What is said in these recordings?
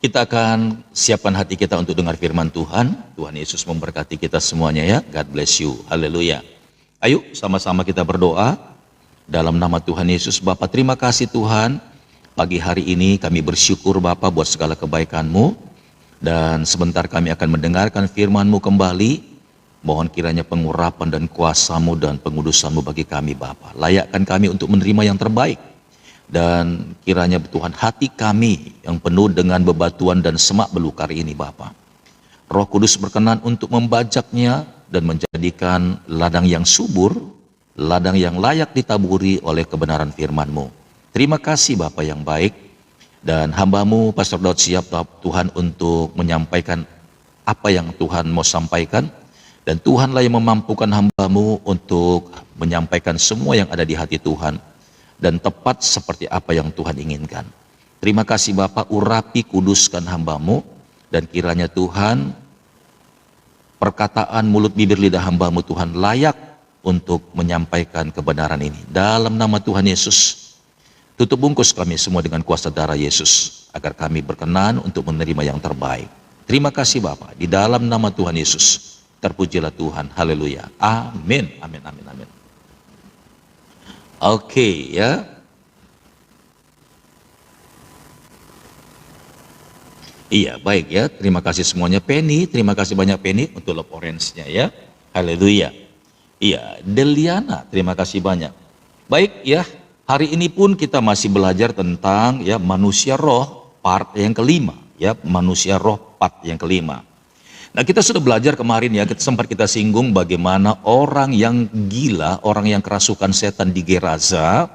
Kita akan siapkan hati kita untuk dengar firman Tuhan. Tuhan Yesus memberkati kita semuanya ya. God bless you. Haleluya. Ayo sama-sama kita berdoa. Dalam nama Tuhan Yesus, Bapa, terima kasih Tuhan. Pagi hari ini kami bersyukur Bapa buat segala kebaikan-Mu. Dan sebentar kami akan mendengarkan firman-Mu kembali. Mohon kiranya pengurapan dan kuasa-Mu dan pengudusan-Mu bagi kami Bapa. Layakkan kami untuk menerima yang terbaik. Dan kiranya Tuhan hati kami yang penuh dengan bebatuan dan semak belukar ini Bapa. Roh Kudus berkenan untuk membajaknya dan menjadikan ladang yang subur, ladang yang layak ditaburi oleh kebenaran firman-Mu. Terima kasih Bapa yang baik, dan hamba-Mu Pastor Daud siap Tuhan untuk menyampaikan apa yang Tuhan mau sampaikan, dan Tuhanlah yang memampukan hamba-Mu untuk menyampaikan semua yang ada di hati Tuhan, dan tepat seperti apa yang Tuhan inginkan. Terima kasih Bapa, urapi kuduskan hamba-Mu, dan kiranya Tuhan perkataan mulut bibir lidah hamba-Mu Tuhan layak untuk menyampaikan kebenaran ini. Dalam nama Tuhan Yesus, tutup bungkus kami semua dengan kuasa darah Yesus, agar kami berkenan untuk menerima yang terbaik. Terima kasih Bapa, di dalam nama Tuhan Yesus, terpujilah Tuhan. Haleluya. Amin. Amin. Amin. Amin. Oke ya. Iya baik ya. Terima kasih semuanya. Penny, terima kasih banyak Penny untuk love orange-nya ya. Haleluya. Iya, Deliana, terima kasih banyak. Baik ya, hari ini pun kita masih belajar tentang ya manusia roh part yang kelima ya, manusia roh part yang kelima. Nah, kita sudah belajar kemarin ya, sempat kita singgung bagaimana orang yang gila, orang yang kerasukan setan di Gerasa,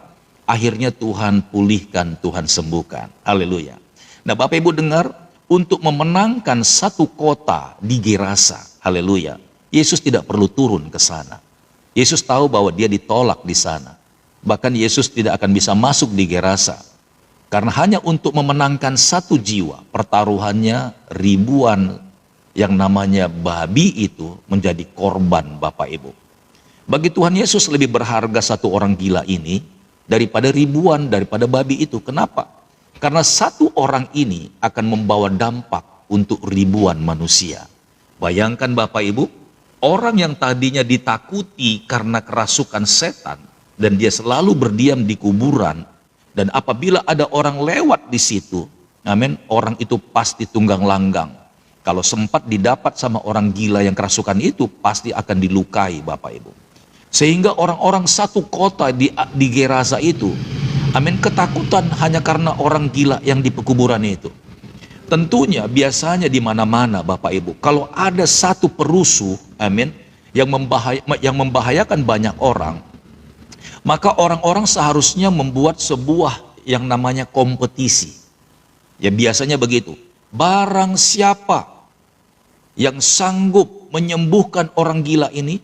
akhirnya Tuhan pulihkan, Tuhan sembuhkan. Haleluya. Nah, Bapak Ibu dengar, untuk memenangkan satu kota di Gerasa, haleluya, Yesus tidak perlu turun ke sana. Yesus tahu bahwa dia ditolak di sana. Bahkan Yesus tidak akan bisa masuk di Gerasa. Karena hanya untuk memenangkan satu jiwa, pertaruhannya ribuan yang namanya babi itu menjadi korban Bapak Ibu. Bagi Tuhan Yesus lebih berharga satu orang gila ini daripada ribuan, daripada babi itu. Kenapa? Karena satu orang ini akan membawa dampak untuk ribuan manusia. Bayangkan Bapak Ibu, orang yang tadinya ditakuti karena kerasukan setan dan dia selalu berdiam di kuburan, dan apabila ada orang lewat di situ, amin, orang itu pasti tunggang langgang. Kalau sempat didapat sama orang gila yang kerasukan itu, pasti akan dilukai Bapak Ibu. Sehingga orang-orang satu kota di Gerasa itu, amin, ketakutan hanya karena orang gila yang di pekuburan itu. Tentunya biasanya di mana-mana Bapak Ibu, kalau ada satu perusuh, amin, yang membahayakan banyak orang, maka orang-orang seharusnya membuat sebuah yang namanya kompetisi. Ya biasanya begitu. Barang siapa yang sanggup menyembuhkan orang gila ini,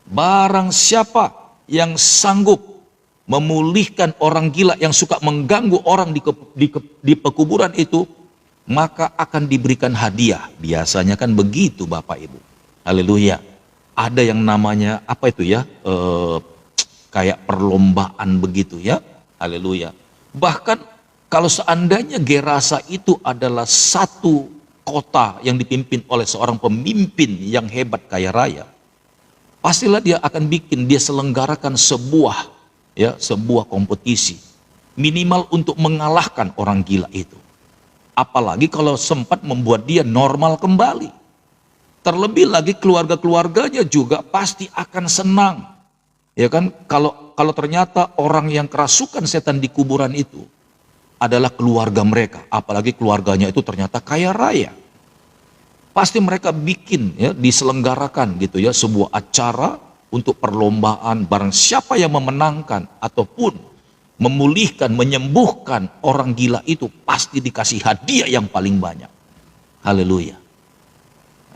barang siapa yang sanggup memulihkan orang gila yang suka mengganggu orang di pekuburan itu, maka akan diberikan hadiah. Biasanya kan begitu Bapak Ibu. Haleluya. Ada yang namanya apa itu ya, kayak perlombaan begitu ya. Haleluya. Bahkan kalau seandainya Gerasa itu adalah satu kota yang dipimpin oleh seorang pemimpin yang hebat kaya raya, pastilah dia akan dia selenggarakan sebuah kompetisi minimal untuk mengalahkan orang gila itu. Apalagi kalau sempat membuat dia normal kembali. Terlebih lagi keluarga-keluarganya juga pasti akan senang. Ya kan, kalau ternyata orang yang kerasukan setan di kuburan itu adalah keluarga mereka, apalagi keluarganya itu ternyata kaya raya. Pasti mereka bikin ya, diselenggarakan gitu ya, sebuah acara untuk perlombaan, barang siapa yang memenangkan ataupun memulihkan, menyembuhkan orang gila itu pasti dikasih hadiah yang paling banyak. Haleluya.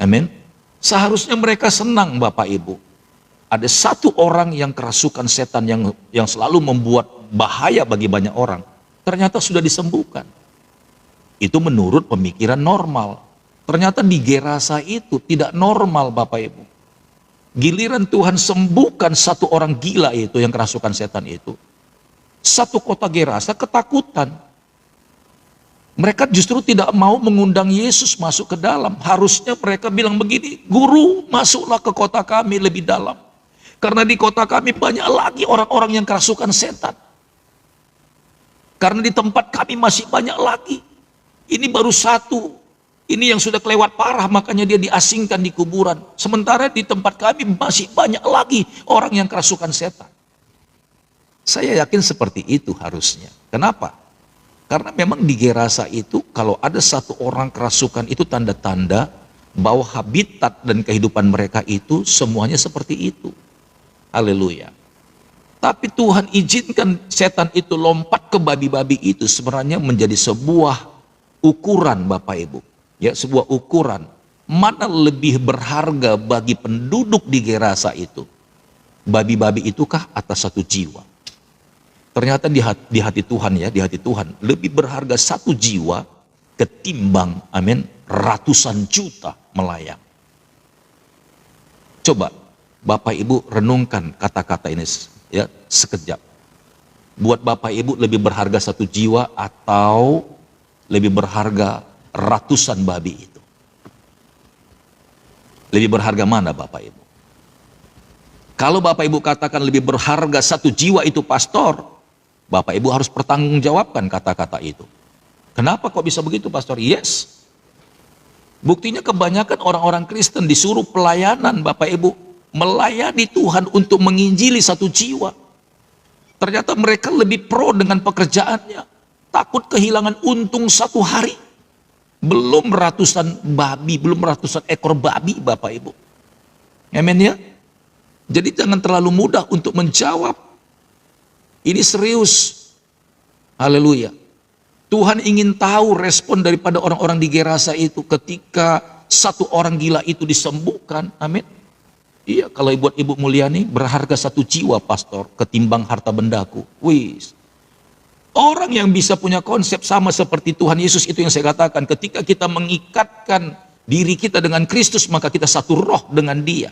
Amin. Seharusnya mereka senang Bapak Ibu. Ada satu orang yang kerasukan setan yang selalu membuat bahaya bagi banyak orang, ternyata sudah disembuhkan. Itu menurut pemikiran normal. Ternyata di Gerasa itu tidak normal Bapak Ibu. Giliran Tuhan sembuhkan satu orang gila itu yang kerasukan setan itu, satu kota Gerasa ketakutan. Mereka justru tidak mau mengundang Yesus masuk ke dalam. Harusnya mereka bilang begini, Guru, masuklah ke kota kami lebih dalam. Karena di kota kami banyak lagi orang-orang yang kerasukan setan. Karena di tempat kami masih banyak lagi. Ini baru satu. Ini yang sudah kelewat parah, makanya dia diasingkan di kuburan. Sementara di tempat kami masih banyak lagi orang yang kerasukan setan. Saya yakin seperti itu harusnya. Kenapa? Karena memang di Gerasa itu kalau ada satu orang kerasukan itu tanda-tanda bahwa habitat dan kehidupan mereka itu semuanya seperti itu. Haleluya. Tapi Tuhan izinkan setan itu lompat ke babi-babi itu sebenarnya menjadi sebuah ukuran Bapak Ibu. Ya, sebuah ukuran mana lebih berharga bagi penduduk di Gerasa itu. Babi-babi itukah atas satu jiwa? Ternyata di hati Tuhan ya, di hati Tuhan lebih berharga satu jiwa ketimbang, amin, ratusan juta melayang. Coba Bapak Ibu renungkan kata-kata ini ya sekejap. Buat Bapak Ibu lebih berharga satu jiwa atau lebih berharga ratusan babi itu? Lebih berharga mana Bapak Ibu? Kalau Bapak Ibu katakan lebih berharga satu jiwa itu pastor, Bapak Ibu harus pertanggungjawabkan kata-kata itu. Kenapa kok bisa begitu pastor? Yes. Buktinya kebanyakan orang-orang Kristen disuruh pelayanan Bapak Ibu. Melayani Tuhan untuk menginjili satu jiwa. Ternyata mereka lebih pro dengan pekerjaannya. Takut kehilangan untung satu hari. Belum ratusan babi, belum ratusan ekor babi Bapak Ibu. Amin ya. Jadi jangan terlalu mudah untuk menjawab. Ini serius. Haleluya. Tuhan ingin tahu respon daripada orang-orang di Gerasa itu ketika satu orang gila itu disembuhkan. Amin. Iya, kalau buat Ibu Mulyani berharga satu jiwa pastor ketimbang harta bendaku. Wis. Orang yang bisa punya konsep sama seperti Tuhan Yesus itu yang saya katakan, ketika kita mengikatkan diri kita dengan Kristus maka kita satu roh dengan Dia.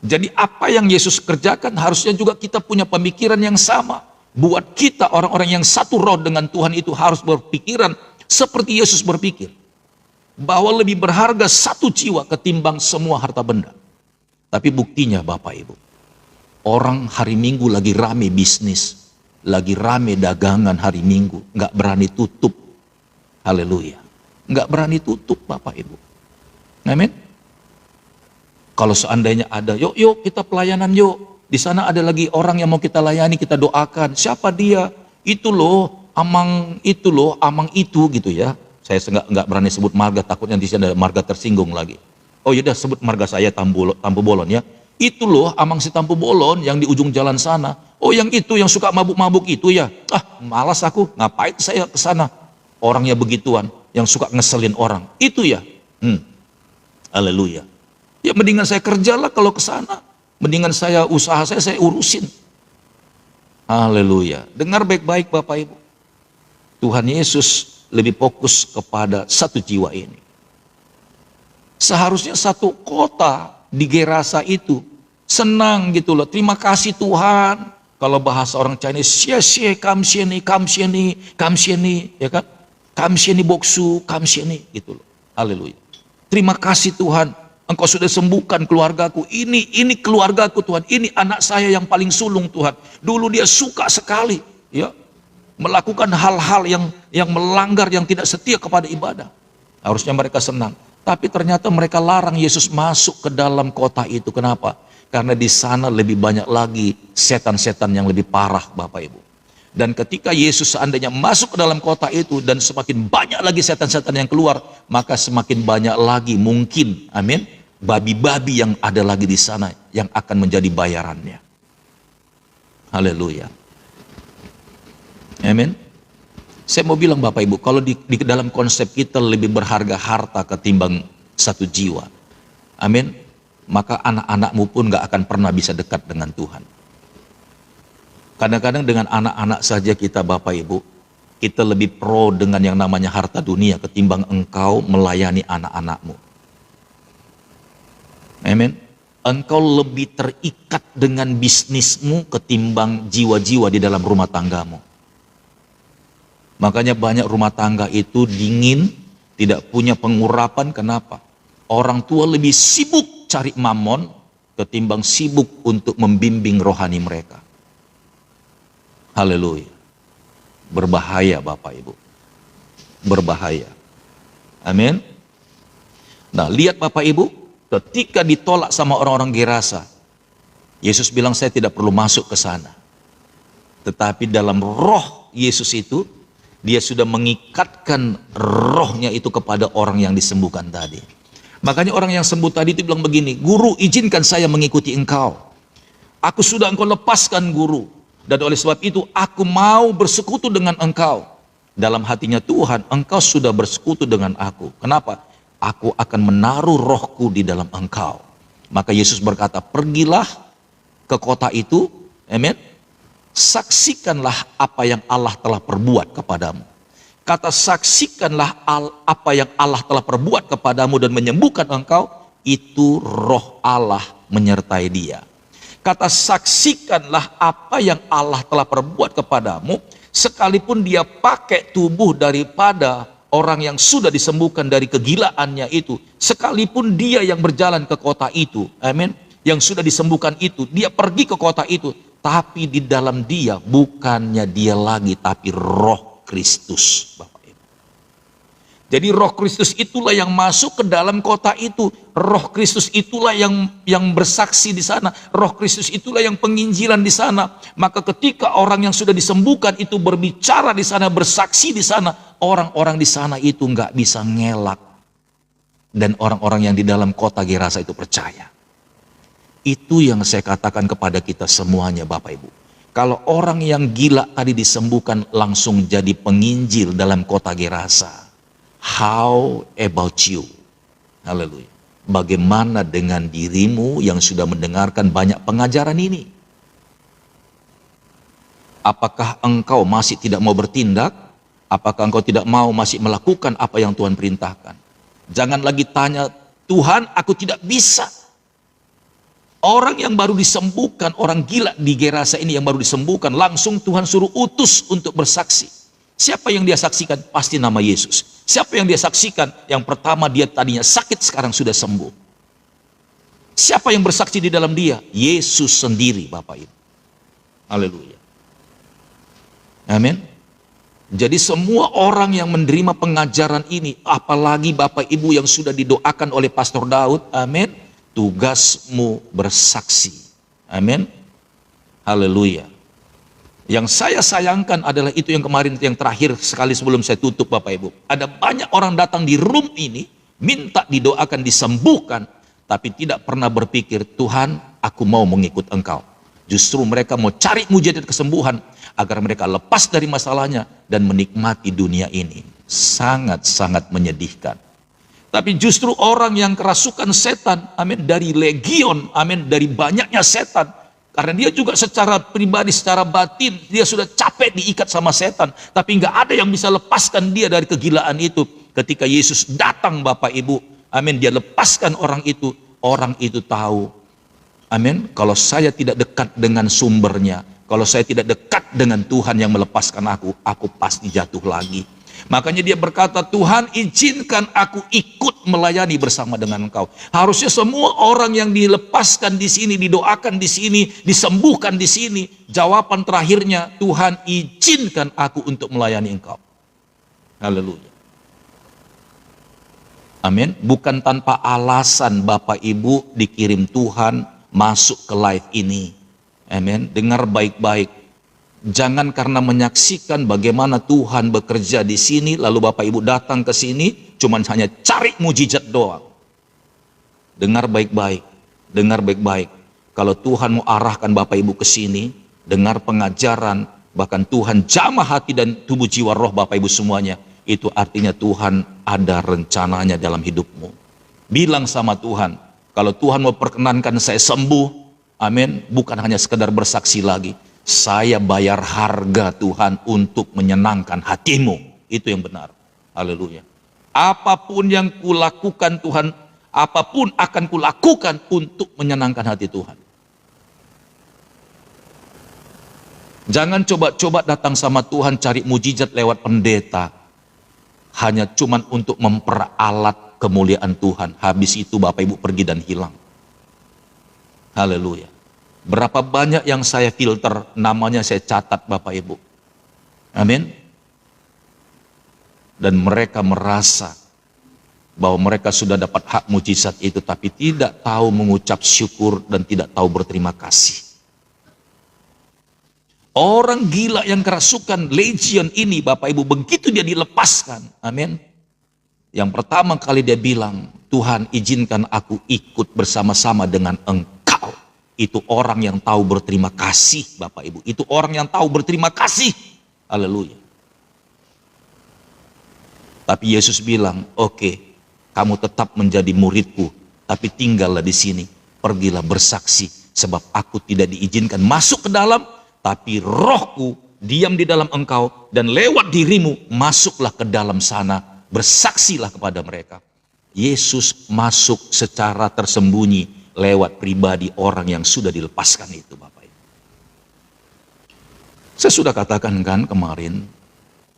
Jadi apa yang Yesus kerjakan harusnya juga kita punya pemikiran yang sama. Buat kita orang-orang yang satu roh dengan Tuhan itu harus berpikiran seperti Yesus berpikir. Bahwa lebih berharga satu jiwa ketimbang semua harta benda. Tapi buktinya Bapak Ibu, orang hari Minggu lagi rame bisnis, lagi rame dagangan hari Minggu, nggak berani tutup. Haleluya. Nggak berani tutup Bapak Ibu. Amin. Kalau seandainya ada, yuk kita pelayanan yuk. Di sana ada lagi orang yang mau kita layani, kita doakan. Siapa dia? Itu loh, amang itu gitu ya. Saya nggak berani sebut marga, takutnya di sini ada marga tersinggung lagi. Oh yaudah sebut marga saya Tampu Bolon ya. Itu loh amang si Tampu Bolon yang di ujung jalan sana. Oh yang itu yang suka mabuk-mabuk itu ya. Ah malas aku, ngapain saya ke sana? Orangnya begituan, yang suka ngeselin orang. Itu ya. Haleluya. Ya mendingan saya kerjalah kalau ke sana. Mendingan saya usaha saya urusin. Haleluya. Dengar baik-baik Bapak Ibu. Tuhan Yesus lebih fokus kepada satu jiwa ini. Seharusnya satu kota di Gerasa itu senang gitu loh. Terima kasih Tuhan. Kalau bahasa orang Chinese, xie kamsieni, ya kan? Kamsieni boksu, kamsieni gitu loh. Haleluya. Terima kasih Tuhan. Engkau sudah sembuhkan keluargaku. Ini keluargaku Tuhan. Ini anak saya yang paling sulung Tuhan. Dulu dia suka sekali ya melakukan hal-hal yang melanggar, yang tidak setia kepada ibadah. Harusnya mereka senang. Tapi ternyata mereka larang Yesus masuk ke dalam kota itu. Kenapa? Karena di sana lebih banyak lagi setan-setan yang lebih parah Bapak Ibu. Dan ketika Yesus seandainya masuk ke dalam kota itu dan semakin banyak lagi setan-setan yang keluar, maka semakin banyak lagi mungkin, amin, babi-babi yang ada lagi di sana yang akan menjadi bayarannya. Haleluya. Amin. Saya mau bilang Bapak Ibu, kalau di dalam konsep kita lebih berharga harta ketimbang satu jiwa. Amin. Maka anak-anakmu pun gak akan pernah bisa dekat dengan Tuhan. Kadang-kadang dengan anak-anak saja kita Bapak Ibu, kita lebih pro dengan yang namanya harta dunia ketimbang engkau melayani anak-anakmu. Amin. Engkau lebih terikat dengan bisnismu ketimbang jiwa-jiwa di dalam rumah tanggamu. Makanya banyak rumah tangga itu dingin, tidak punya pengurapan. Kenapa? Orang tua lebih sibuk cari mamon ketimbang sibuk untuk membimbing rohani mereka. Haleluya. Berbahaya Bapak Ibu. Berbahaya. Amin. Nah, lihat Bapak Ibu, ketika ditolak sama orang-orang Gerasa, Yesus bilang saya tidak perlu masuk ke sana. Tetapi dalam roh Yesus itu, dia sudah mengikatkan rohnya itu kepada orang yang disembuhkan tadi. Makanya orang yang sembuh tadi itu bilang begini, "Guru, izinkan saya mengikuti engkau. Aku sudah engkau lepaskan guru. Dan oleh sebab itu aku mau bersekutu dengan engkau." Dalam hatinya Tuhan, engkau sudah bersekutu dengan aku. Kenapa? Aku akan menaruh rohku di dalam engkau. Maka Yesus berkata, pergilah ke kota itu, amin. Saksikanlah apa yang Allah telah perbuat kepadamu. Kata saksikanlah apa yang Allah telah perbuat kepadamu dan menyembuhkan engkau, itu roh Allah menyertai dia. Kata saksikanlah apa yang Allah telah perbuat kepadamu, sekalipun dia pakai tubuh daripada orang yang sudah disembuhkan dari kegilaannya itu, sekalipun dia yang berjalan ke kota itu, amin, yang sudah disembuhkan itu, dia pergi ke kota itu, tapi di dalam dia bukannya dia lagi, tapi roh Kristus, Bapak Ibu. Jadi roh Kristus itulah yang masuk ke dalam kota itu. Roh Kristus itulah yang bersaksi di sana. Roh Kristus itulah yang penginjilan di sana. Maka ketika orang yang sudah disembuhkan itu berbicara di sana, bersaksi di sana, orang-orang di sana itu nggak bisa ngelak. Dan orang-orang yang di dalam kota Gerasa itu percaya. Itu yang saya katakan kepada kita semuanya Bapak Ibu. Kalau orang yang gila tadi disembuhkan langsung jadi penginjil dalam kota Gerasa. How about you? Haleluya. Bagaimana dengan dirimu yang sudah mendengarkan banyak pengajaran ini? Apakah engkau masih tidak mau bertindak? Apakah engkau tidak mau masih melakukan apa yang Tuhan perintahkan? Jangan lagi tanya, Tuhan aku tidak bisa. Orang yang baru disembuhkan, orang gila di Gerasa ini yang baru disembuhkan, langsung Tuhan suruh utus untuk bersaksi. Siapa yang dia saksikan? Pasti nama Yesus. Siapa yang dia saksikan? Yang pertama dia tadinya sakit, sekarang sudah sembuh. Siapa yang bersaksi di dalam dia? Yesus sendiri Bapak Ibu. Haleluya. Amin. Jadi semua orang yang menerima pengajaran ini, apalagi Bapak Ibu yang sudah didoakan oleh Pastor Daud, amin, tugasmu bersaksi. Amin. Haleluya. Yang saya sayangkan adalah itu yang kemarin, yang terakhir sekali sebelum saya tutup Bapak Ibu. Ada banyak orang datang di room ini, minta didoakan, disembuhkan, tapi tidak pernah berpikir, Tuhan aku mau mengikut engkau. Justru mereka mau cari mujizat kesembuhan, agar mereka lepas dari masalahnya dan menikmati dunia ini. Sangat-sangat menyedihkan. Tapi justru orang yang kerasukan setan, amin, dari legion, amin, dari banyaknya setan, karena dia juga secara pribadi, secara batin, dia sudah capek diikat sama setan, tapi nggak ada yang bisa lepaskan dia dari kegilaan itu. Ketika Yesus datang Bapak Ibu, amin, dia lepaskan orang itu tahu, amin, kalau saya tidak dekat dengan sumbernya, kalau saya tidak dekat dengan Tuhan yang melepaskan aku pasti jatuh lagi. Makanya dia berkata, Tuhan izinkan aku ikut melayani bersama dengan engkau. Harusnya semua orang yang dilepaskan di sini, didoakan di sini, disembuhkan di sini, jawaban terakhirnya, Tuhan izinkan aku untuk melayani engkau. Haleluya. Amin. Bukan tanpa alasan Bapak Ibu dikirim Tuhan masuk ke live ini. Amin. Dengar baik-baik. Jangan karena menyaksikan bagaimana Tuhan bekerja di sini, lalu Bapak Ibu datang ke sini, cuman hanya cari mujizat doang. Dengar baik-baik, dengar baik-baik. Kalau Tuhan mau arahkan Bapak Ibu ke sini, dengar pengajaran, bahkan Tuhan jamah hati dan tubuh jiwa roh Bapak Ibu semuanya, itu artinya Tuhan ada rencananya dalam hidupmu. Bilang sama Tuhan, kalau Tuhan mau perkenankan saya sembuh, amin, bukan hanya sekedar bersaksi lagi. Saya bayar harga Tuhan untuk menyenangkan hatimu. Itu yang benar. Haleluya. Apapun yang kulakukan Tuhan, apapun akan kulakukan untuk menyenangkan hati Tuhan. Jangan coba-coba datang sama Tuhan cari mujizat lewat pendeta. Hanya cuman untuk memperalat kemuliaan Tuhan. Habis itu Bapak Ibu pergi dan hilang. Haleluya. Berapa banyak yang saya filter, namanya saya catat Bapak Ibu. Amin. Dan mereka merasa bahwa mereka sudah dapat hak mujizat itu, tapi tidak tahu mengucap syukur dan tidak tahu berterima kasih. Orang gila yang kerasukan legion ini Bapak Ibu, begitu dia dilepaskan, amin. Yang pertama kali dia bilang, Tuhan izinkan aku ikut bersama-sama dengan Engkau. Itu orang yang tahu berterima kasih Bapak Ibu. Itu orang yang tahu berterima kasih. Haleluya. Tapi Yesus bilang, oke, kamu tetap menjadi muridku, tapi tinggallah di sini. Pergilah bersaksi, sebab aku tidak diizinkan masuk ke dalam, tapi rohku diam di dalam engkau, dan lewat dirimu masuklah ke dalam sana, bersaksilah kepada mereka. Yesus masuk secara tersembunyi lewat pribadi orang yang sudah dilepaskan itu Bapak Ibu. Saya sudah katakan kan kemarin,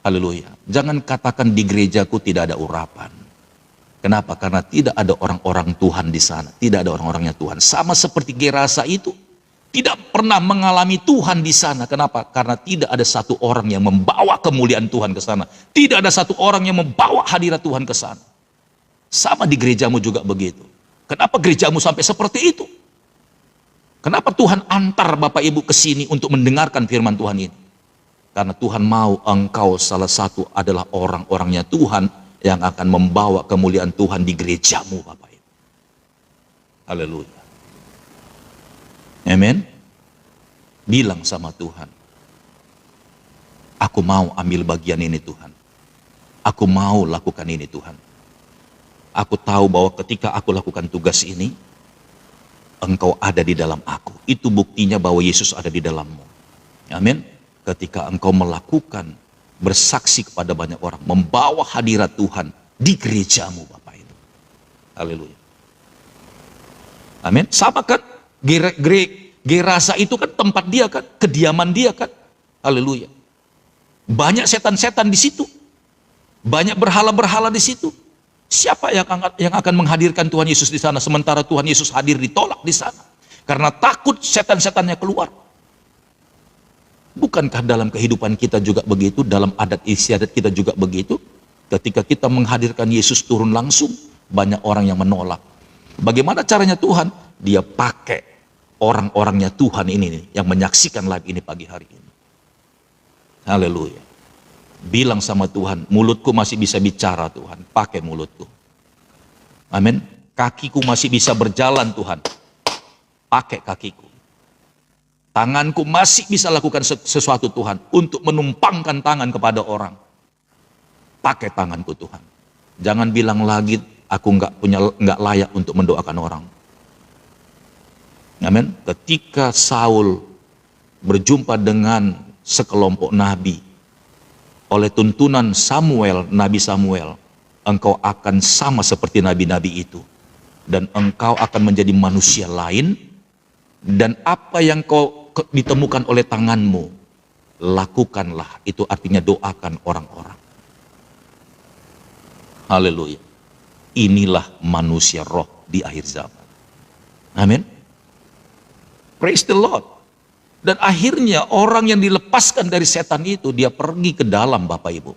haleluya, jangan katakan di gerejaku tidak ada urapan. Kenapa? Karena tidak ada orang-orang Tuhan di sana, tidak ada orang-orangnya Tuhan. Sama seperti Gerasa itu, tidak pernah mengalami Tuhan di sana. Kenapa? Karena tidak ada satu orang yang membawa kemuliaan Tuhan ke sana. Tidak ada satu orang yang membawa hadirat Tuhan ke sana. Sama di gerejamu juga begitu. Kenapa gerejamu sampai seperti itu? Kenapa Tuhan antar Bapak Ibu ke sini untuk mendengarkan firman Tuhan ini? Karena Tuhan mau engkau salah satu adalah orang-orangnya Tuhan yang akan membawa kemuliaan Tuhan di gerejamu Bapak Ibu. Haleluya. Amin. Bilang sama Tuhan, aku mau ambil bagian ini Tuhan. Aku mau lakukan ini Tuhan. Aku tahu bahwa ketika aku lakukan tugas ini, Engkau ada di dalam aku. Itu buktinya bahwa Yesus ada di dalammu. Amin. Ketika engkau melakukan, bersaksi kepada banyak orang, membawa hadirat Tuhan di gerejamu Bapak Ibu. Haleluya. Amin. Sama kan? Gerasa itu kan tempat dia kan, kediaman dia kan. Haleluya. Banyak setan-setan di situ. Banyak berhala-berhala di situ. Siapa yang akan menghadirkan Tuhan Yesus di sana sementara Tuhan Yesus hadir ditolak di sana? Karena takut setan-setannya keluar. Bukankah dalam kehidupan kita juga begitu, dalam adat istiadat kita juga begitu? Ketika kita menghadirkan Yesus turun langsung, banyak orang yang menolak. Bagaimana caranya Tuhan? Dia pakai orang-orangnya Tuhan ini yang menyaksikan live ini pagi hari ini. Haleluya. Bilang sama Tuhan, mulutku masih bisa bicara Tuhan, pakai mulutku. Amin. Kakiku masih bisa berjalan Tuhan, pakai kakiku. Tanganku masih bisa lakukan sesuatu Tuhan, untuk menumpangkan tangan kepada orang. Pakai tanganku Tuhan. Jangan bilang lagi, aku nggak layak untuk mendoakan orang. Amin. Ketika Saul berjumpa dengan sekelompok nabi, oleh tuntunan Samuel, Nabi Samuel, engkau akan sama seperti nabi-nabi itu. Dan engkau akan menjadi manusia lain, dan apa yang kau ditemukan oleh tanganmu, lakukanlah. Itu artinya doakan orang-orang. Haleluya. Inilah manusia roh di akhir zaman. Amin. Praise the Lord. Dan akhirnya orang yang dilepaskan dari setan itu, dia pergi ke dalam Bapak Ibu.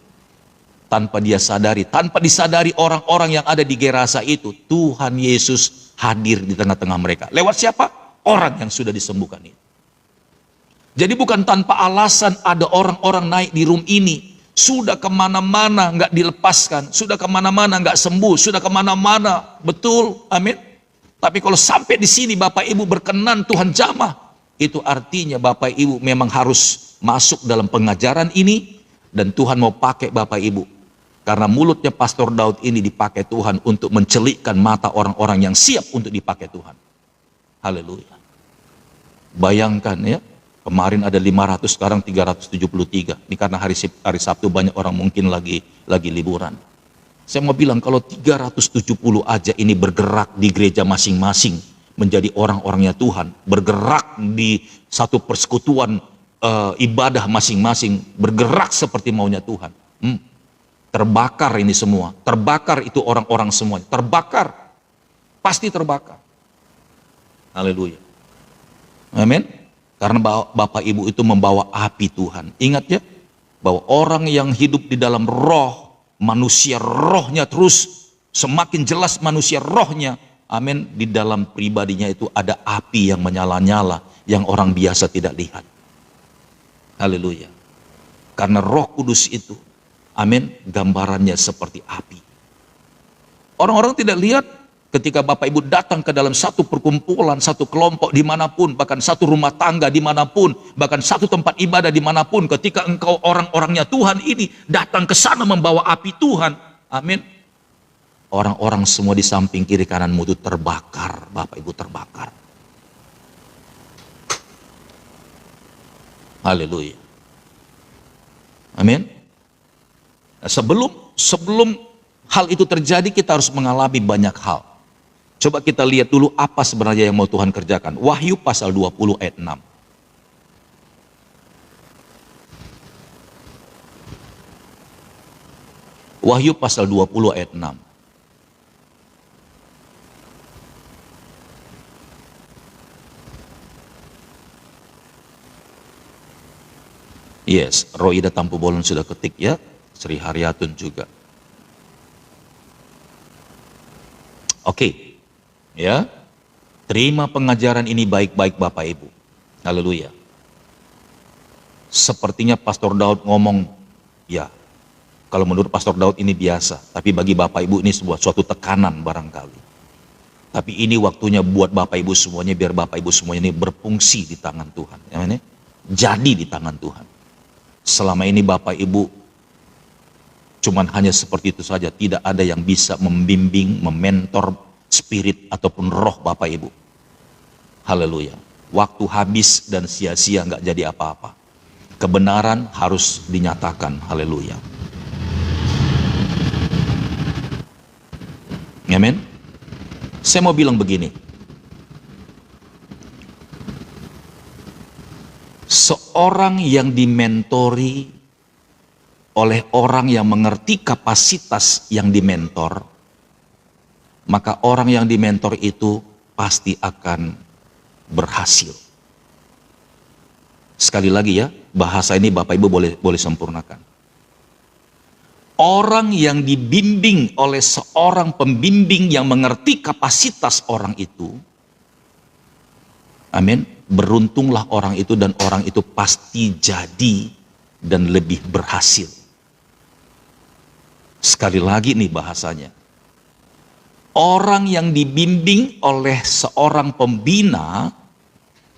Tanpa dia sadari, tanpa disadari orang-orang yang ada di Gerasa itu, Tuhan Yesus hadir di tengah-tengah mereka. Lewat siapa? Orang yang sudah disembuhkan itu. Jadi bukan tanpa alasan ada orang-orang naik di room ini, sudah kemana-mana nggak dilepaskan, sudah kemana-mana nggak sembuh, sudah kemana-mana, betul, amin. Tapi kalau sampai di sini Bapak Ibu berkenan Tuhan jamah, itu artinya Bapak Ibu memang harus masuk dalam pengajaran ini, dan Tuhan mau pakai Bapak Ibu. Karena mulutnya Pastor Daud ini dipakai Tuhan untuk mencelikkan mata orang-orang yang siap untuk dipakai Tuhan. Haleluya. Bayangkan ya, kemarin ada 500, sekarang 373. Ini karena hari Sabtu banyak orang mungkin lagi liburan. Saya mau bilang kalau 370 aja ini bergerak di gereja masing-masing, menjadi orang-orangnya Tuhan, bergerak di satu persekutuan ibadah masing-masing, bergerak seperti maunya Tuhan. Terbakar ini semua, terbakar itu orang-orang semuanya, terbakar, pasti terbakar. Haleluya. Amin. Karena Bapak Ibu itu membawa api Tuhan. Ingat ya, bahwa orang yang hidup di dalam roh, manusia rohnya terus semakin jelas manusia rohnya. Amin. Di dalam pribadinya itu ada api yang menyala-nyala, yang orang biasa tidak lihat. Haleluya. Karena Roh Kudus itu, amin, gambarannya seperti api. Orang-orang tidak lihat ketika Bapak Ibu datang ke dalam satu perkumpulan, satu kelompok dimanapun, bahkan satu rumah tangga dimanapun, bahkan satu tempat ibadah dimanapun, ketika engkau orang-orangnya Tuhan ini datang ke sana membawa api Tuhan, amin. Orang-orang semua di samping kiri kananmu itu terbakar, Bapak Ibu terbakar. Haleluya. Amin. Nah, sebelum hal itu terjadi, kita harus mengalami banyak hal. Coba kita lihat dulu apa sebenarnya yang mau Tuhan kerjakan. Wahyu pasal 20 ayat 6. Wahyu pasal 20 ayat 6. Yes, Roida Tampu Bolon sudah ketik ya, Sri Haryatun juga. Oke, ya, terima pengajaran ini baik-baik Bapak Ibu. Haleluya. Sepertinya Pastor Daud ngomong, ya, kalau menurut Pastor Daud ini biasa, tapi bagi Bapak Ibu ini sebuah suatu tekanan barangkali. Tapi ini waktunya buat Bapak Ibu semuanya, biar Bapak Ibu semuanya ini berfungsi di tangan Tuhan. Ya, ini jadi di tangan Tuhan. Selama ini Bapak Ibu cuman hanya seperti itu saja, tidak ada yang bisa membimbing, mementor spirit ataupun roh Bapak Ibu. Haleluya. Waktu habis dan sia-sia nggak jadi apa-apa. Kebenaran harus dinyatakan. Haleluya. Amin. Saya mau bilang begini. Seorang yang dimentori oleh orang yang mengerti kapasitas yang dimentor, maka orang yang dimentor itu pasti akan berhasil. Sekali lagi ya, bahasa ini Bapak Ibu boleh sempurnakan. Orang yang dibimbing oleh seorang pembimbing yang mengerti kapasitas orang itu, amin, beruntunglah orang itu, dan orang itu pasti jadi dan lebih berhasil. Sekali lagi nih bahasanya. Orang yang dibimbing oleh seorang pembina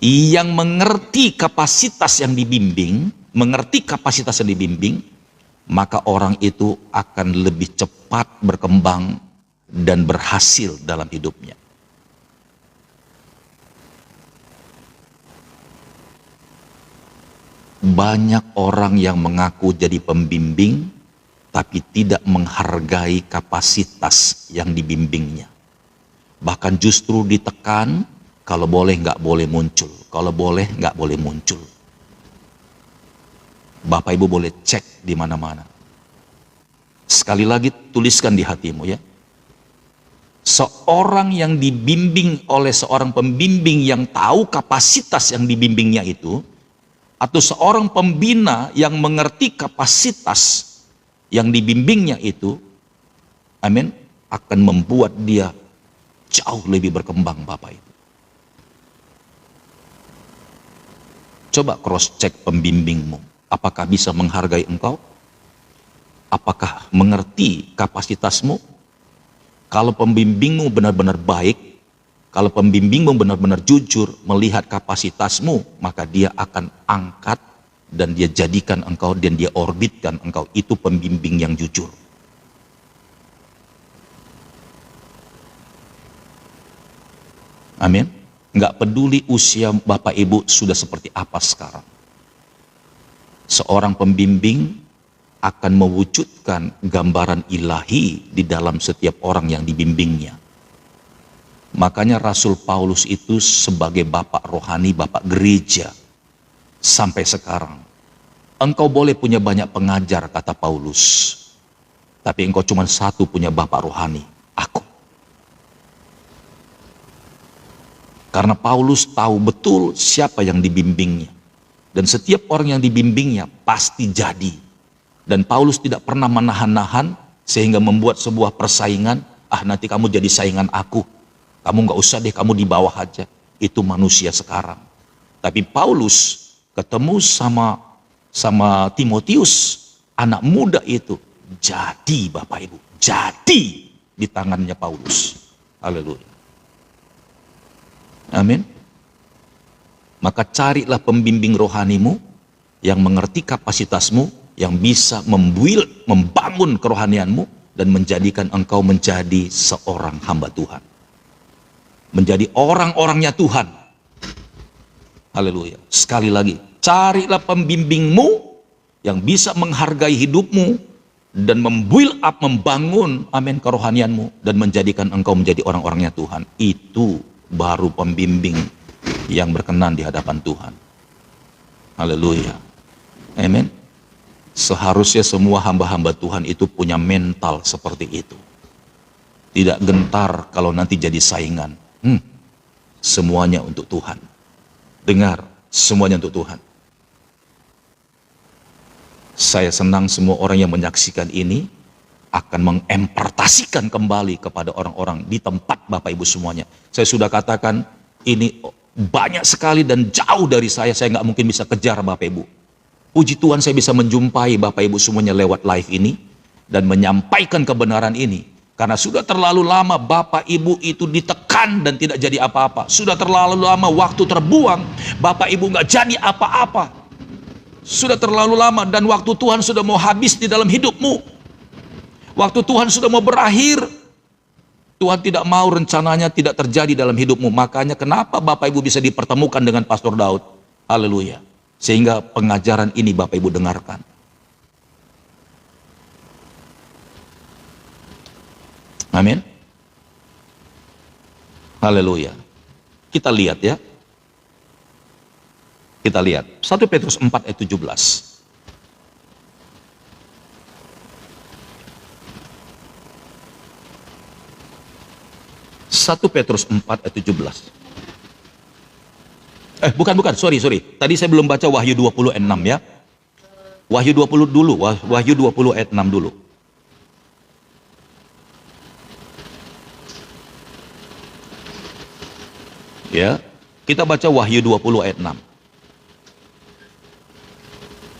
yang mengerti kapasitas yang dibimbing, maka orang itu akan lebih cepat berkembang dan berhasil dalam hidupnya. Banyak orang yang mengaku jadi pembimbing, tapi tidak menghargai kapasitas yang dibimbingnya. Bahkan justru ditekan, kalau boleh nggak boleh muncul, kalau boleh nggak boleh muncul. Bapak Ibu boleh cek di mana-mana. Sekali lagi tuliskan di hatimu ya. Seorang yang dibimbing oleh seorang pembimbing yang tahu kapasitas yang dibimbingnya itu, atau seorang pembina yang mengerti kapasitas yang dibimbingnya itu, amin, akan membuat dia jauh lebih berkembang Bapak Ibu. Coba cross check pembimbingmu, apakah bisa menghargai engkau? Apakah mengerti kapasitasmu? Kalau pembimbingmu benar-benar baik, kalau pembimbingmu benar-benar jujur melihat kapasitasmu, maka dia akan angkat dan dia jadikan engkau, dan dia orbitkan engkau. Itu pembimbing yang jujur. Amin. Nggak peduli usia Bapak Ibu sudah seperti apa sekarang. Seorang pembimbing akan mewujudkan gambaran ilahi di dalam setiap orang yang dibimbingnya. Makanya Rasul Paulus itu sebagai bapak rohani, bapak gereja, sampai sekarang. Engkau boleh punya banyak pengajar, kata Paulus, tapi engkau cuma satu punya bapak rohani, aku. Karena Paulus tahu betul siapa yang dibimbingnya. Dan setiap orang yang dibimbingnya pasti jadi. Dan Paulus tidak pernah menahan-nahan sehingga membuat sebuah persaingan. Nanti kamu jadi saingan aku. Kamu nggak usah deh, kamu di bawah aja. Itu manusia sekarang. Tapi Paulus ketemu sama Timotius, anak muda itu. Jadi Bapak Ibu, jadi di tangannya Paulus. Haleluya. Amin. Maka carilah pembimbing rohanimu yang mengerti kapasitasmu, yang bisa membangun kerohanianmu dan menjadikan engkau menjadi seorang hamba Tuhan. Menjadi orang-orangnya Tuhan. Haleluya. Sekali lagi, carilah pembimbingmu yang bisa menghargai hidupmu dan membangun, amin, kerohanianmu dan menjadikan engkau menjadi orang-orangnya Tuhan. Itu baru pembimbing yang berkenan di hadapan Tuhan. Haleluya. Amin. Seharusnya semua hamba-hamba Tuhan itu punya mental seperti itu. Tidak gentar kalau nanti jadi saingan. Semuanya untuk Tuhan. Dengar, semuanya untuk Tuhan. Saya senang semua orang yang menyaksikan ini akan mengempartasikan kembali kepada orang-orang di tempat Bapak Ibu semuanya. Saya sudah katakan ini banyak sekali dan jauh dari saya nggak mungkin bisa kejar Bapak Ibu. Puji Tuhan saya bisa menjumpai Bapak Ibu semuanya lewat live ini dan menyampaikan kebenaran ini. Karena sudah terlalu lama Bapak Ibu itu ditekan dan tidak jadi apa-apa. Sudah terlalu lama waktu terbuang, Bapak Ibu nggak jadi apa-apa. Sudah terlalu lama dan waktu Tuhan sudah mau habis di dalam hidupmu. Waktu Tuhan sudah mau berakhir. Tuhan tidak mau rencananya tidak terjadi dalam hidupmu. Makanya kenapa Bapak Ibu bisa dipertemukan dengan Pastor Daud. Haleluya. Sehingga pengajaran ini Bapak Ibu dengarkan. Amin. Haleluya. Kita lihat ya. Kita lihat 1 Petrus 4 ayat 17. 1 Petrus 4 ayat 17. Bukan, sorry. Tadi saya belum baca Wahyu 20 ayat 6 ya. Wahyu 20 dulu, Wahyu 20 ayat 6 dulu. Ya, kita baca Wahyu 20 ayat 6.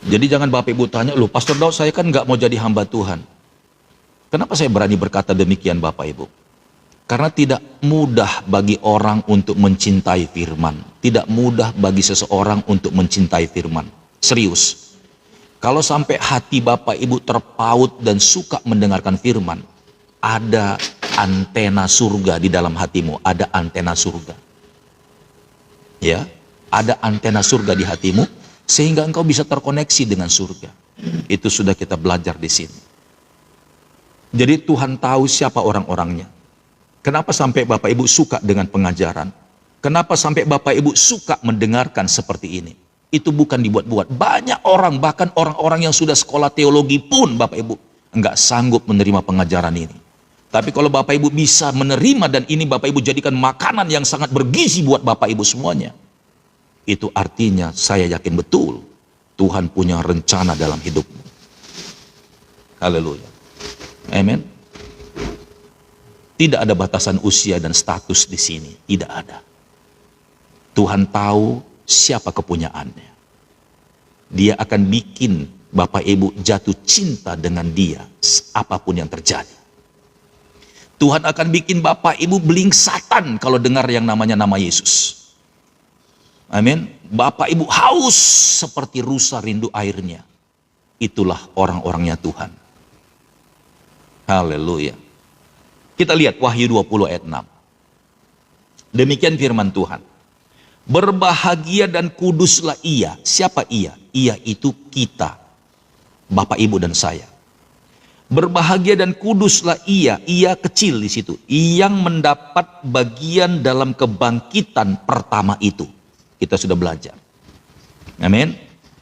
Jadi jangan Bapak Ibu tanya, loh Pastor Daud saya kan nggak mau jadi hamba Tuhan. Kenapa saya berani berkata demikian Bapak Ibu? Karena tidak mudah bagi orang untuk mencintai firman. Tidak mudah bagi seseorang untuk mencintai firman. Serius. Kalau sampai hati Bapak Ibu terpaut dan suka mendengarkan firman, ada antena surga di dalam hatimu. Ada antena surga. Ya, ada antena surga di hatimu sehingga engkau bisa terkoneksi dengan surga. Itu sudah kita belajar di sini. Jadi Tuhan tahu siapa orang-orangnya. Kenapa sampai Bapak Ibu suka dengan pengajaran? Kenapa sampai Bapak Ibu suka mendengarkan seperti ini? Itu bukan dibuat-buat. Banyak orang, bahkan orang-orang yang sudah sekolah teologi pun Bapak Ibu enggak sanggup menerima pengajaran ini. Tapi kalau Bapak Ibu bisa menerima dan ini Bapak Ibu jadikan makanan yang sangat bergizi buat Bapak Ibu semuanya. Itu artinya saya yakin betul Tuhan punya rencana dalam hidupmu. Haleluya. Amin. Tidak ada batasan usia dan status di sini. Tidak ada. Tuhan tahu siapa kepunyaannya. Dia akan bikin Bapak Ibu jatuh cinta dengan dia apapun yang terjadi. Tuhan akan bikin Bapak Ibu belingsatan kalau dengar yang namanya nama Yesus. Amin. Bapak Ibu haus seperti rusa rindu airnya. Itulah orang-orangnya Tuhan. Haleluya. Kita lihat Wahyu 20 ayat 6. Demikian firman Tuhan. Berbahagia dan kuduslah ia. Siapa ia? Ia itu kita. Bapak Ibu dan saya. Berbahagia dan kuduslah ia kecil di situ, yang mendapat bagian dalam kebangkitan pertama itu. Kita sudah belajar. Amin.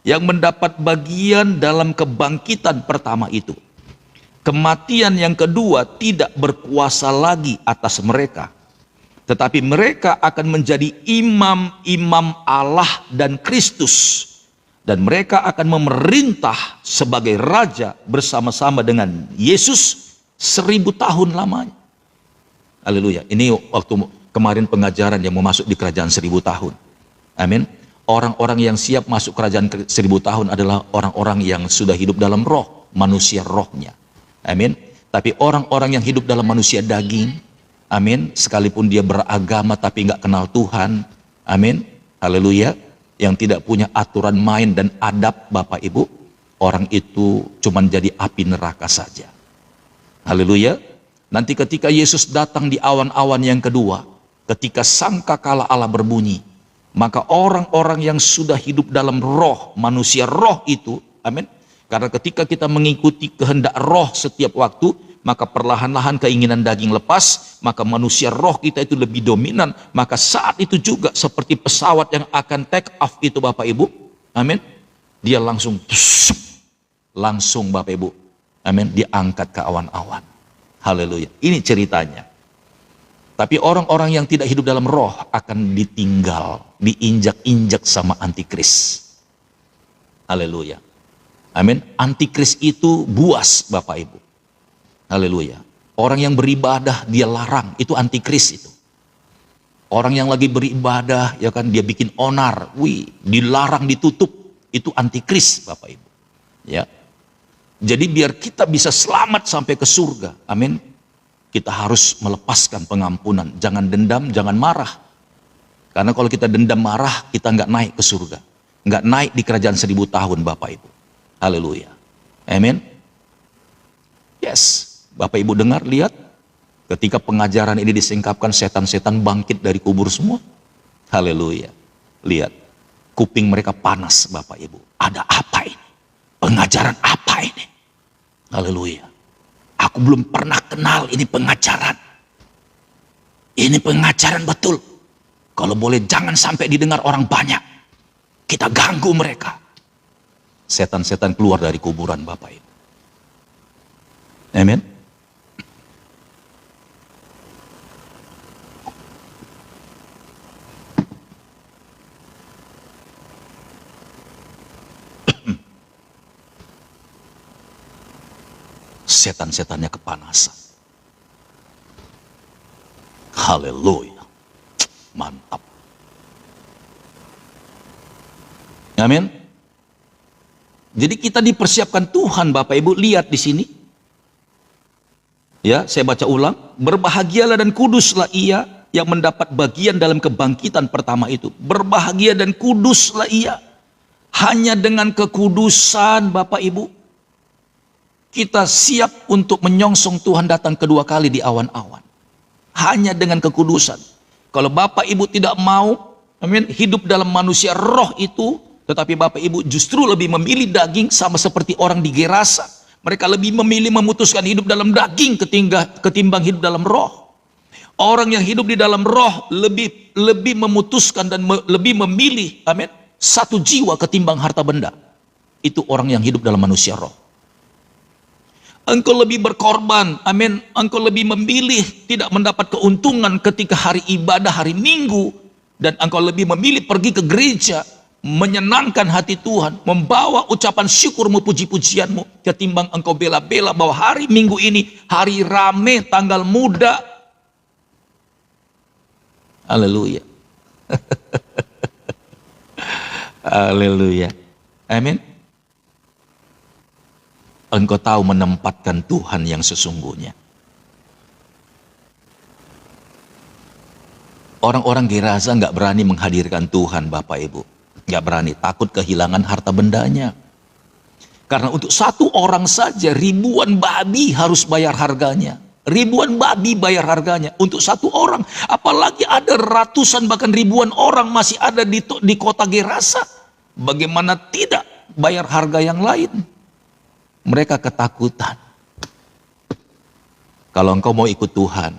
Yang mendapat bagian dalam kebangkitan pertama itu. Kematian yang kedua tidak berkuasa lagi atas mereka. Tetapi mereka akan menjadi imam-imam Allah dan Kristus. Dan mereka akan memerintah sebagai raja bersama-sama dengan Yesus 1000 tahun lamanya. Haleluya. Ini waktu kemarin pengajaran yang mau masuk di kerajaan 1000 tahun. Amin. Orang-orang yang siap masuk kerajaan 1000 tahun adalah orang-orang yang sudah hidup dalam roh, manusia rohnya. Amin. Tapi orang-orang yang hidup dalam manusia daging, amin, sekalipun dia beragama tapi nggak kenal Tuhan, amin, haleluya, yang tidak punya aturan main dan adab Bapak Ibu, orang itu cuman jadi api neraka saja. Haleluya. Nanti ketika Yesus datang di awan-awan yang kedua, ketika sangkakala Allah berbunyi, maka orang-orang yang sudah hidup dalam roh, manusia roh itu, amin. Karena ketika kita mengikuti kehendak roh setiap waktu, maka perlahan-lahan keinginan daging lepas, maka manusia roh kita itu lebih dominan. Maka saat itu juga seperti pesawat yang akan take off itu Bapak Ibu, amin, dia langsung Bapak Ibu, amin, diangkat ke awan-awan. Haleluya. Ini ceritanya. Tapi orang-orang yang tidak hidup dalam roh akan ditinggal, diinjak-injak sama antikris. Haleluya. Amin. Antikris itu buas Bapak Ibu. Haleluya. Orang yang beribadah dia larang, itu antikris itu. Orang yang lagi beribadah ya kan dia bikin onar, dilarang ditutup, itu antikris Bapak Ibu. Ya. Jadi biar kita bisa selamat sampai ke surga. Amin. Kita harus melepaskan pengampunan, jangan dendam, jangan marah. Karena kalau kita dendam marah, kita nggak naik ke surga, nggak naik di kerajaan 1000 tahun Bapak Ibu. Haleluya. Amin. Yes. Bapak Ibu dengar, lihat. Ketika pengajaran ini disingkapkan, setan-setan bangkit dari kubur semua. Haleluya. Lihat. Kuping mereka panas Bapak Ibu. Ada apa ini? Pengajaran apa ini? Haleluya. Aku belum pernah kenal ini pengajaran. Ini pengajaran betul. Kalau boleh jangan sampai didengar orang banyak. Kita ganggu mereka. Setan-setan keluar dari kuburan Bapak Ibu. Amin. Setan-setannya kepanasan. Haleluya. Mantap. Amin. Jadi kita dipersiapkan Tuhan Bapak Ibu, lihat di sini. Ya, saya baca ulang. Berbahagialah dan kuduslah ia yang mendapat bagian dalam kebangkitan pertama itu. Berbahagia dan kuduslah ia. Hanya dengan kekudusan Bapak Ibu, kita siap untuk menyongsong Tuhan datang kedua kali di awan-awan. Hanya dengan kekudusan. Kalau Bapak Ibu tidak mau, amin, hidup dalam manusia roh itu, tetapi Bapak Ibu justru lebih memilih daging, sama seperti orang di Gerasa. Mereka lebih memilih memutuskan hidup dalam daging ketimbang hidup dalam roh. Orang yang hidup di dalam roh lebih memutuskan dan lebih memilih, amin, satu jiwa ketimbang harta benda. Itu orang yang hidup dalam manusia roh. Engkau lebih berkorban, amin. Engkau lebih memilih tidak mendapat keuntungan ketika hari ibadah, hari Minggu. Dan engkau lebih memilih pergi ke gereja, menyenangkan hati Tuhan, membawa ucapan syukurmu, puji-pujianmu, ketimbang engkau bela-bela bahwa hari Minggu ini hari rame, tanggal muda. Haleluya. Haleluya. Amin. Engkau tahu menempatkan Tuhan yang sesungguhnya. Orang-orang Gerasa nggak berani menghadirkan Tuhan Bapak Ibu. Nggak berani, takut kehilangan harta bendanya. Karena untuk satu orang saja ribuan babi harus bayar harganya. Ribuan babi bayar harganya untuk satu orang. Apalagi ada ratusan bahkan ribuan orang masih ada di kota Gerasa. Bagaimana tidak bayar harga yang lain? Mereka ketakutan. Kalau engkau mau ikut Tuhan,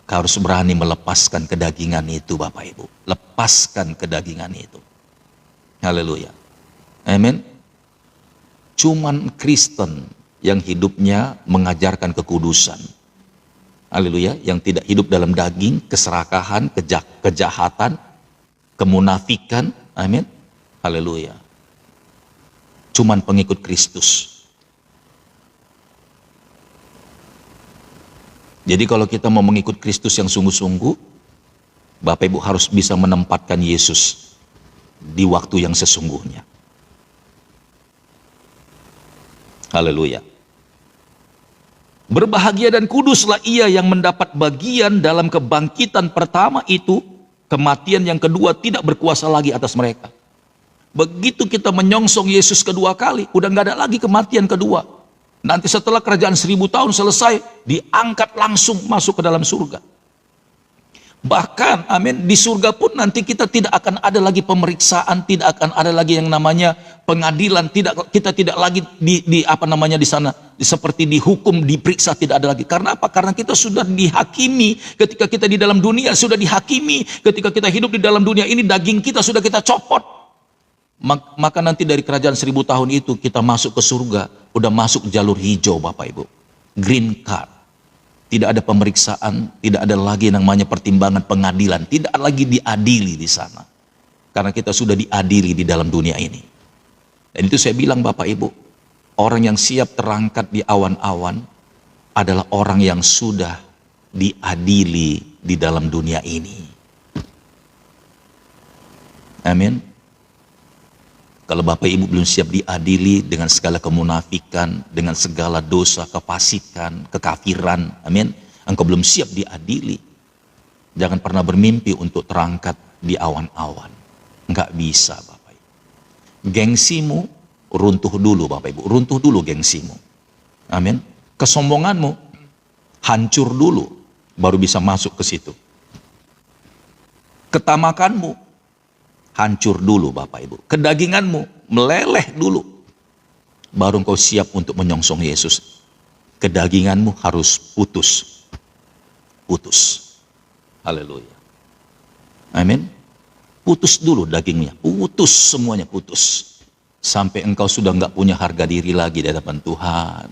kau harus berani melepaskan kedagingan itu Bapak Ibu. Lepaskan kedagingan itu. Haleluya. Amin. Cuman Kristen yang hidupnya mengajarkan kekudusan. Haleluya. Yang tidak hidup dalam daging, keserakahan, kejahatan, kemunafikan. Amin. Haleluya. Cuman pengikut Kristus. Jadi kalau kita mau mengikut Kristus yang sungguh-sungguh, Bapak Ibu harus bisa menempatkan Yesus di waktu yang sesungguhnya. Haleluya. Berbahagia dan kuduslah ia yang mendapat bagian dalam kebangkitan pertama itu, kematian yang kedua tidak berkuasa lagi atas mereka. Begitu kita menyongsong Yesus kedua kali, udah nggak ada lagi kematian kedua. Nanti setelah kerajaan 1000 tahun selesai, diangkat langsung masuk ke dalam surga. Bahkan, amin, di surga pun nanti kita tidak akan ada lagi pemeriksaan, tidak akan ada lagi yang namanya pengadilan, kita tidak lagi di sana seperti dihukum, diperiksa, tidak ada lagi. Karena apa? Karena kita sudah dihakimi. Ketika kita di dalam dunia sudah dihakimi, ketika kita hidup di dalam dunia ini daging kita sudah kita copot. Maka nanti dari kerajaan 1000 tahun itu kita masuk ke surga, udah masuk jalur hijau Bapak Ibu, green card. Tidak ada pemeriksaan, tidak ada lagi yang namanya pertimbangan pengadilan, tidak lagi diadili di sana. Karena kita sudah diadili di dalam dunia ini. Dan itu saya bilang Bapak Ibu, orang yang siap terangkat di awan-awan adalah orang yang sudah diadili di dalam dunia ini. Amin. Kalau Bapak Ibu belum siap diadili dengan segala kemunafikan, dengan segala dosa, kefasikan, kekafiran, amin. Engkau belum siap diadili. Jangan pernah bermimpi untuk terangkat di awan-awan. Enggak bisa Bapak Ibu. Gengsimu runtuh dulu Bapak Ibu, runtuh dulu gengsimu. Amin. Kesombonganmu hancur dulu, baru bisa masuk ke situ. Ketamakanmu hancur dulu Bapak Ibu. Kedaginganmu meleleh dulu, baru engkau siap untuk menyongsong Yesus. Kedaginganmu harus putus. Putus. Haleluya. Amin. Putus dulu dagingnya. Putus semuanya, putus. Sampai engkau sudah enggak punya harga diri lagi di hadapan Tuhan.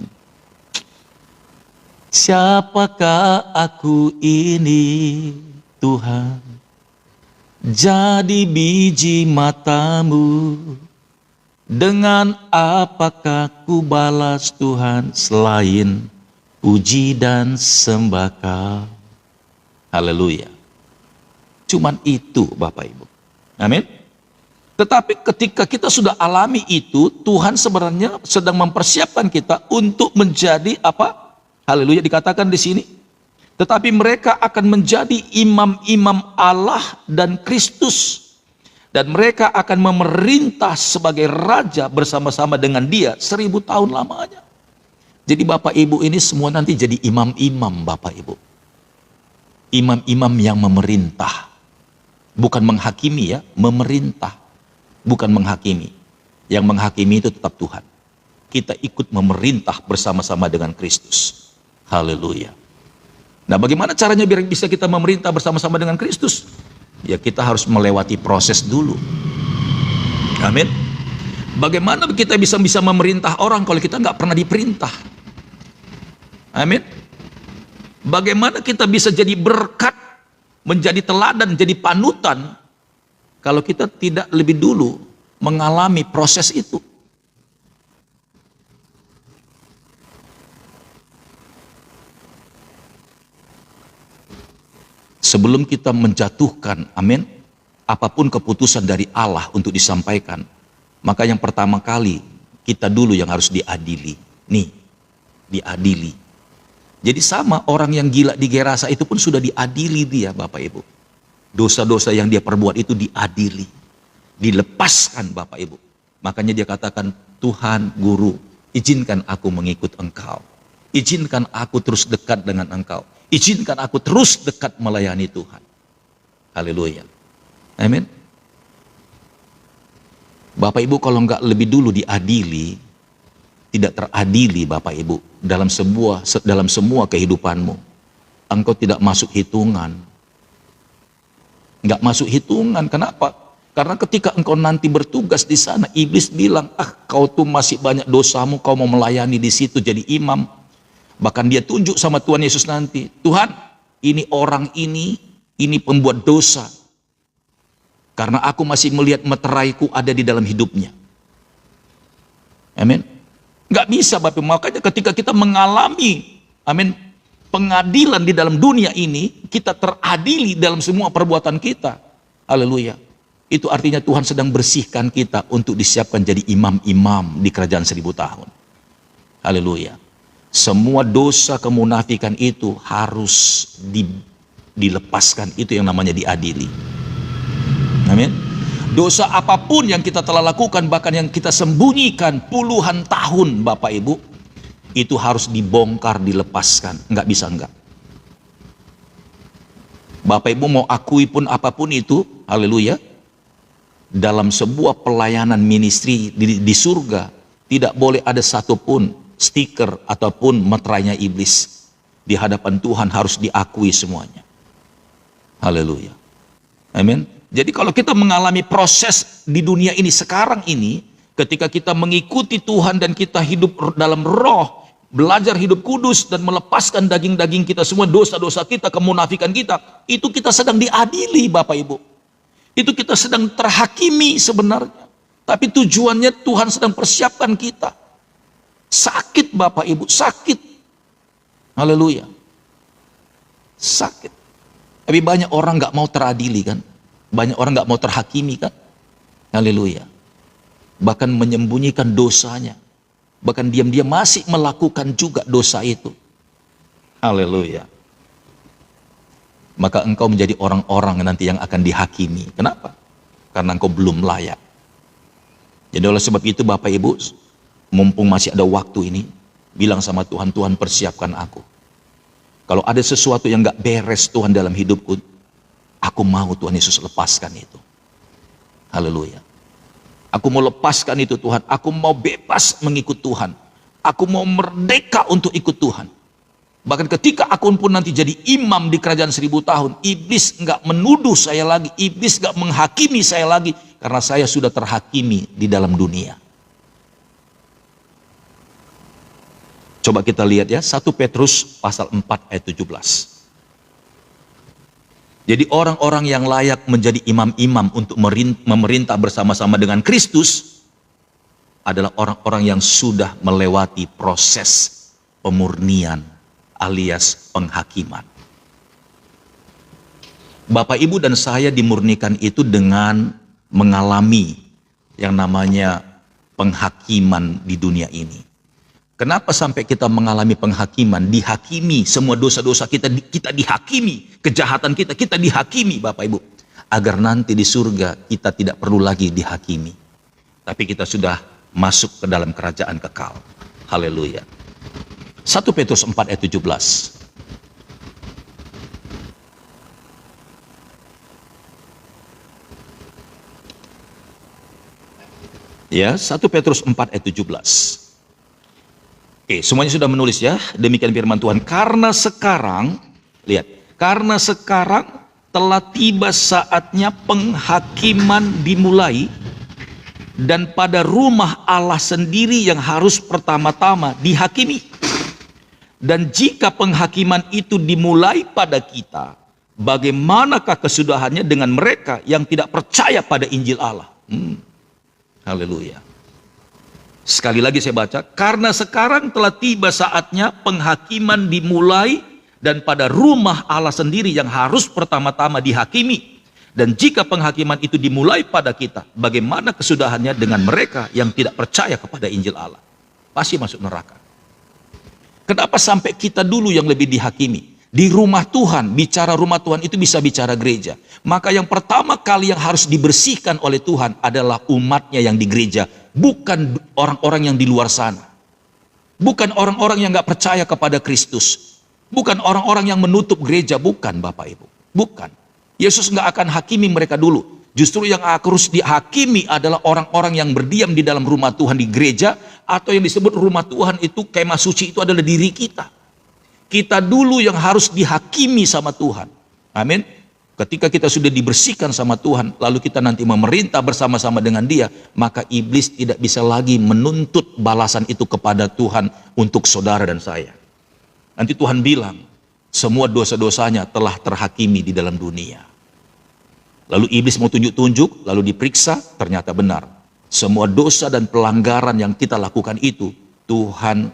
Siapakah aku ini Tuhan? Jadi biji matamu, dengan apakah ku balas Tuhan selain puji dan sembah Kau? Haleluya. Cuman itu Bapak Ibu. Amin. Tetapi ketika kita sudah alami itu, Tuhan sebenarnya sedang mempersiapkan kita untuk menjadi apa? Haleluya, dikatakan di sini. Tetapi mereka akan menjadi imam-imam Allah dan Kristus. Dan mereka akan memerintah sebagai raja bersama-sama dengan Dia 1000 tahun lamanya. Jadi Bapak Ibu ini semua nanti jadi imam-imam Bapak Ibu. Imam-imam yang memerintah. Bukan menghakimi ya, memerintah. Bukan menghakimi. Yang menghakimi itu tetap Tuhan. Kita ikut memerintah bersama-sama dengan Kristus. Haleluya. Nah, bagaimana caranya biar bisa kita memerintah bersama-sama dengan Kristus? Ya, kita harus melewati proses dulu. Amin. Bagaimana kita bisa memerintah orang kalau kita nggak pernah diperintah? Amin. Bagaimana kita bisa jadi berkat, menjadi teladan, jadi panutan kalau kita tidak lebih dulu mengalami proses itu? Sebelum kita menjatuhkan, amin, apapun keputusan dari Allah untuk disampaikan, maka yang pertama kali kita dulu yang harus diadili. Nih, diadili. Jadi sama orang yang gila di Gerasa itu pun sudah diadili dia Bapak Ibu. Dosa-dosa yang dia perbuat itu diadili. Dilepaskan Bapak Ibu. Makanya dia katakan, Tuhan Guru, izinkan aku mengikut Engkau. Izinkan aku terus dekat dengan Engkau. Izinkan aku terus dekat melayani Tuhan. Haleluya. Amin. Bapak Ibu kalau enggak lebih dulu diadili, tidak teradili Bapak Ibu dalam semua kehidupanmu, engkau tidak masuk hitungan. Enggak masuk hitungan. Kenapa? Karena ketika engkau nanti bertugas di sana, iblis bilang, kau tuh masih banyak dosamu, kau mau melayani di situ jadi imam. Bahkan dia tunjuk sama Tuhan Yesus nanti, Tuhan, ini orang ini pembuat dosa. Karena aku masih melihat meteraiku ada di dalam hidupnya. Amin. Nggak bisa Bapak, makanya ketika kita mengalami, amin, pengadilan di dalam dunia ini, kita teradili dalam semua perbuatan kita. Haleluya. Itu artinya Tuhan sedang bersihkan kita untuk disiapkan jadi imam-imam di kerajaan 1000 tahun. Haleluya. Semua dosa kemunafikan itu harus dilepaskan. Itu yang namanya diadili. Amin. Dosa apapun yang kita telah lakukan, bahkan yang kita sembunyikan puluhan tahun Bapak Ibu, itu harus dibongkar, dilepaskan. Nggak bisa enggak. Bapak Ibu mau akui pun apapun itu, haleluya, dalam sebuah pelayanan ministry di surga, tidak boleh ada satupun stiker ataupun meterainya iblis. Di hadapan Tuhan harus diakui semuanya. Haleluya. Amin. Jadi kalau kita mengalami proses di dunia ini sekarang ini, ketika kita mengikuti Tuhan dan kita hidup dalam roh, belajar hidup kudus dan melepaskan daging-daging kita semua, dosa-dosa kita, kemunafikan kita, itu kita sedang diadili Bapak Ibu. Itu kita sedang terhakimi sebenarnya. Tapi tujuannya Tuhan sedang persiapkan kita. Sakit Bapak Ibu, sakit. Haleluya. Sakit. Tapi banyak orang gak mau teradili kan. Banyak orang gak mau terhakimi kan. Haleluya. Bahkan menyembunyikan dosanya. Bahkan diam-diam masih melakukan juga dosa itu. Haleluya. Maka engkau menjadi orang-orang nanti yang akan dihakimi. Kenapa? Karena engkau belum layak. Jadi oleh sebab itu Bapak Ibu, mumpung masih ada waktu ini, bilang sama Tuhan, Tuhan persiapkan aku. Kalau ada sesuatu yang gak beres Tuhan dalam hidupku, aku mau Tuhan Yesus lepaskan itu. Haleluya. Aku mau lepaskan itu Tuhan. Aku mau bebas mengikut Tuhan. Aku mau merdeka untuk ikut Tuhan. Bahkan ketika aku pun nanti jadi imam di kerajaan 1000 tahun, iblis nggak menuduh saya lagi, iblis nggak menghakimi saya lagi, karena saya sudah terhakimi di dalam dunia. Coba kita lihat ya, 1 Petrus pasal 4 ayat 17. Jadi orang-orang yang layak menjadi imam-imam untuk memerintah bersama-sama dengan Kristus adalah orang-orang yang sudah melewati proses pemurnian alias penghakiman. Bapak Ibu dan saya dimurnikan itu dengan mengalami yang namanya penghakiman di dunia ini. Kenapa sampai kita mengalami penghakiman, dihakimi, semua dosa-dosa kita dihakimi, kejahatan kita dihakimi Bapak Ibu. Agar nanti di surga kita tidak perlu lagi dihakimi. Tapi kita sudah masuk ke dalam kerajaan kekal. Haleluya. 1 Petrus 4 ayat 17. Ya, 1 Petrus 4 ayat 17. Oke, semuanya sudah menulis ya. Demikian firman Tuhan. Karena sekarang, lihat, karena sekarang telah tiba saatnya penghakiman dimulai, dan pada rumah Allah sendiri yang harus pertama-tama dihakimi. Dan jika penghakiman itu dimulai pada kita, bagaimanakah kesudahannya dengan mereka yang tidak percaya pada Injil Allah? Haleluya. Sekali lagi saya baca, karena sekarang telah tiba saatnya penghakiman dimulai, dan pada rumah Allah sendiri yang harus pertama-tama dihakimi. Dan jika penghakiman itu dimulai pada kita, bagaimana kesudahannya dengan mereka yang tidak percaya kepada Injil Allah? Pasti masuk neraka. Kenapa sampai kita dulu yang lebih dihakimi? Di rumah Tuhan, bicara rumah Tuhan itu bisa bicara gereja. Maka yang pertama kali yang harus dibersihkan oleh Tuhan adalah umatnya yang di gereja. Bukan orang-orang yang di luar sana. Bukan orang-orang yang gak percaya kepada Kristus. Bukan orang-orang yang menutup gereja. Bukan Bapak Ibu. Bukan. Yesus gak akan hakimi mereka dulu. Justru yang harus dihakimi adalah orang-orang yang berdiam di dalam rumah Tuhan di gereja. Atau yang disebut rumah Tuhan itu, kemah suci itu adalah diri kita. Kita dulu yang harus dihakimi sama Tuhan. Amin. Ketika kita sudah dibersihkan sama Tuhan, lalu kita nanti memerintah bersama-sama dengan Dia, maka iblis tidak bisa lagi menuntut balasan itu kepada Tuhan untuk saudara dan saya. Nanti Tuhan bilang, semua dosa-dosanya telah terhakimi di dalam dunia. Lalu iblis mau tunjuk-tunjuk, lalu diperiksa, ternyata benar. Semua dosa dan pelanggaran yang kita lakukan itu, Tuhan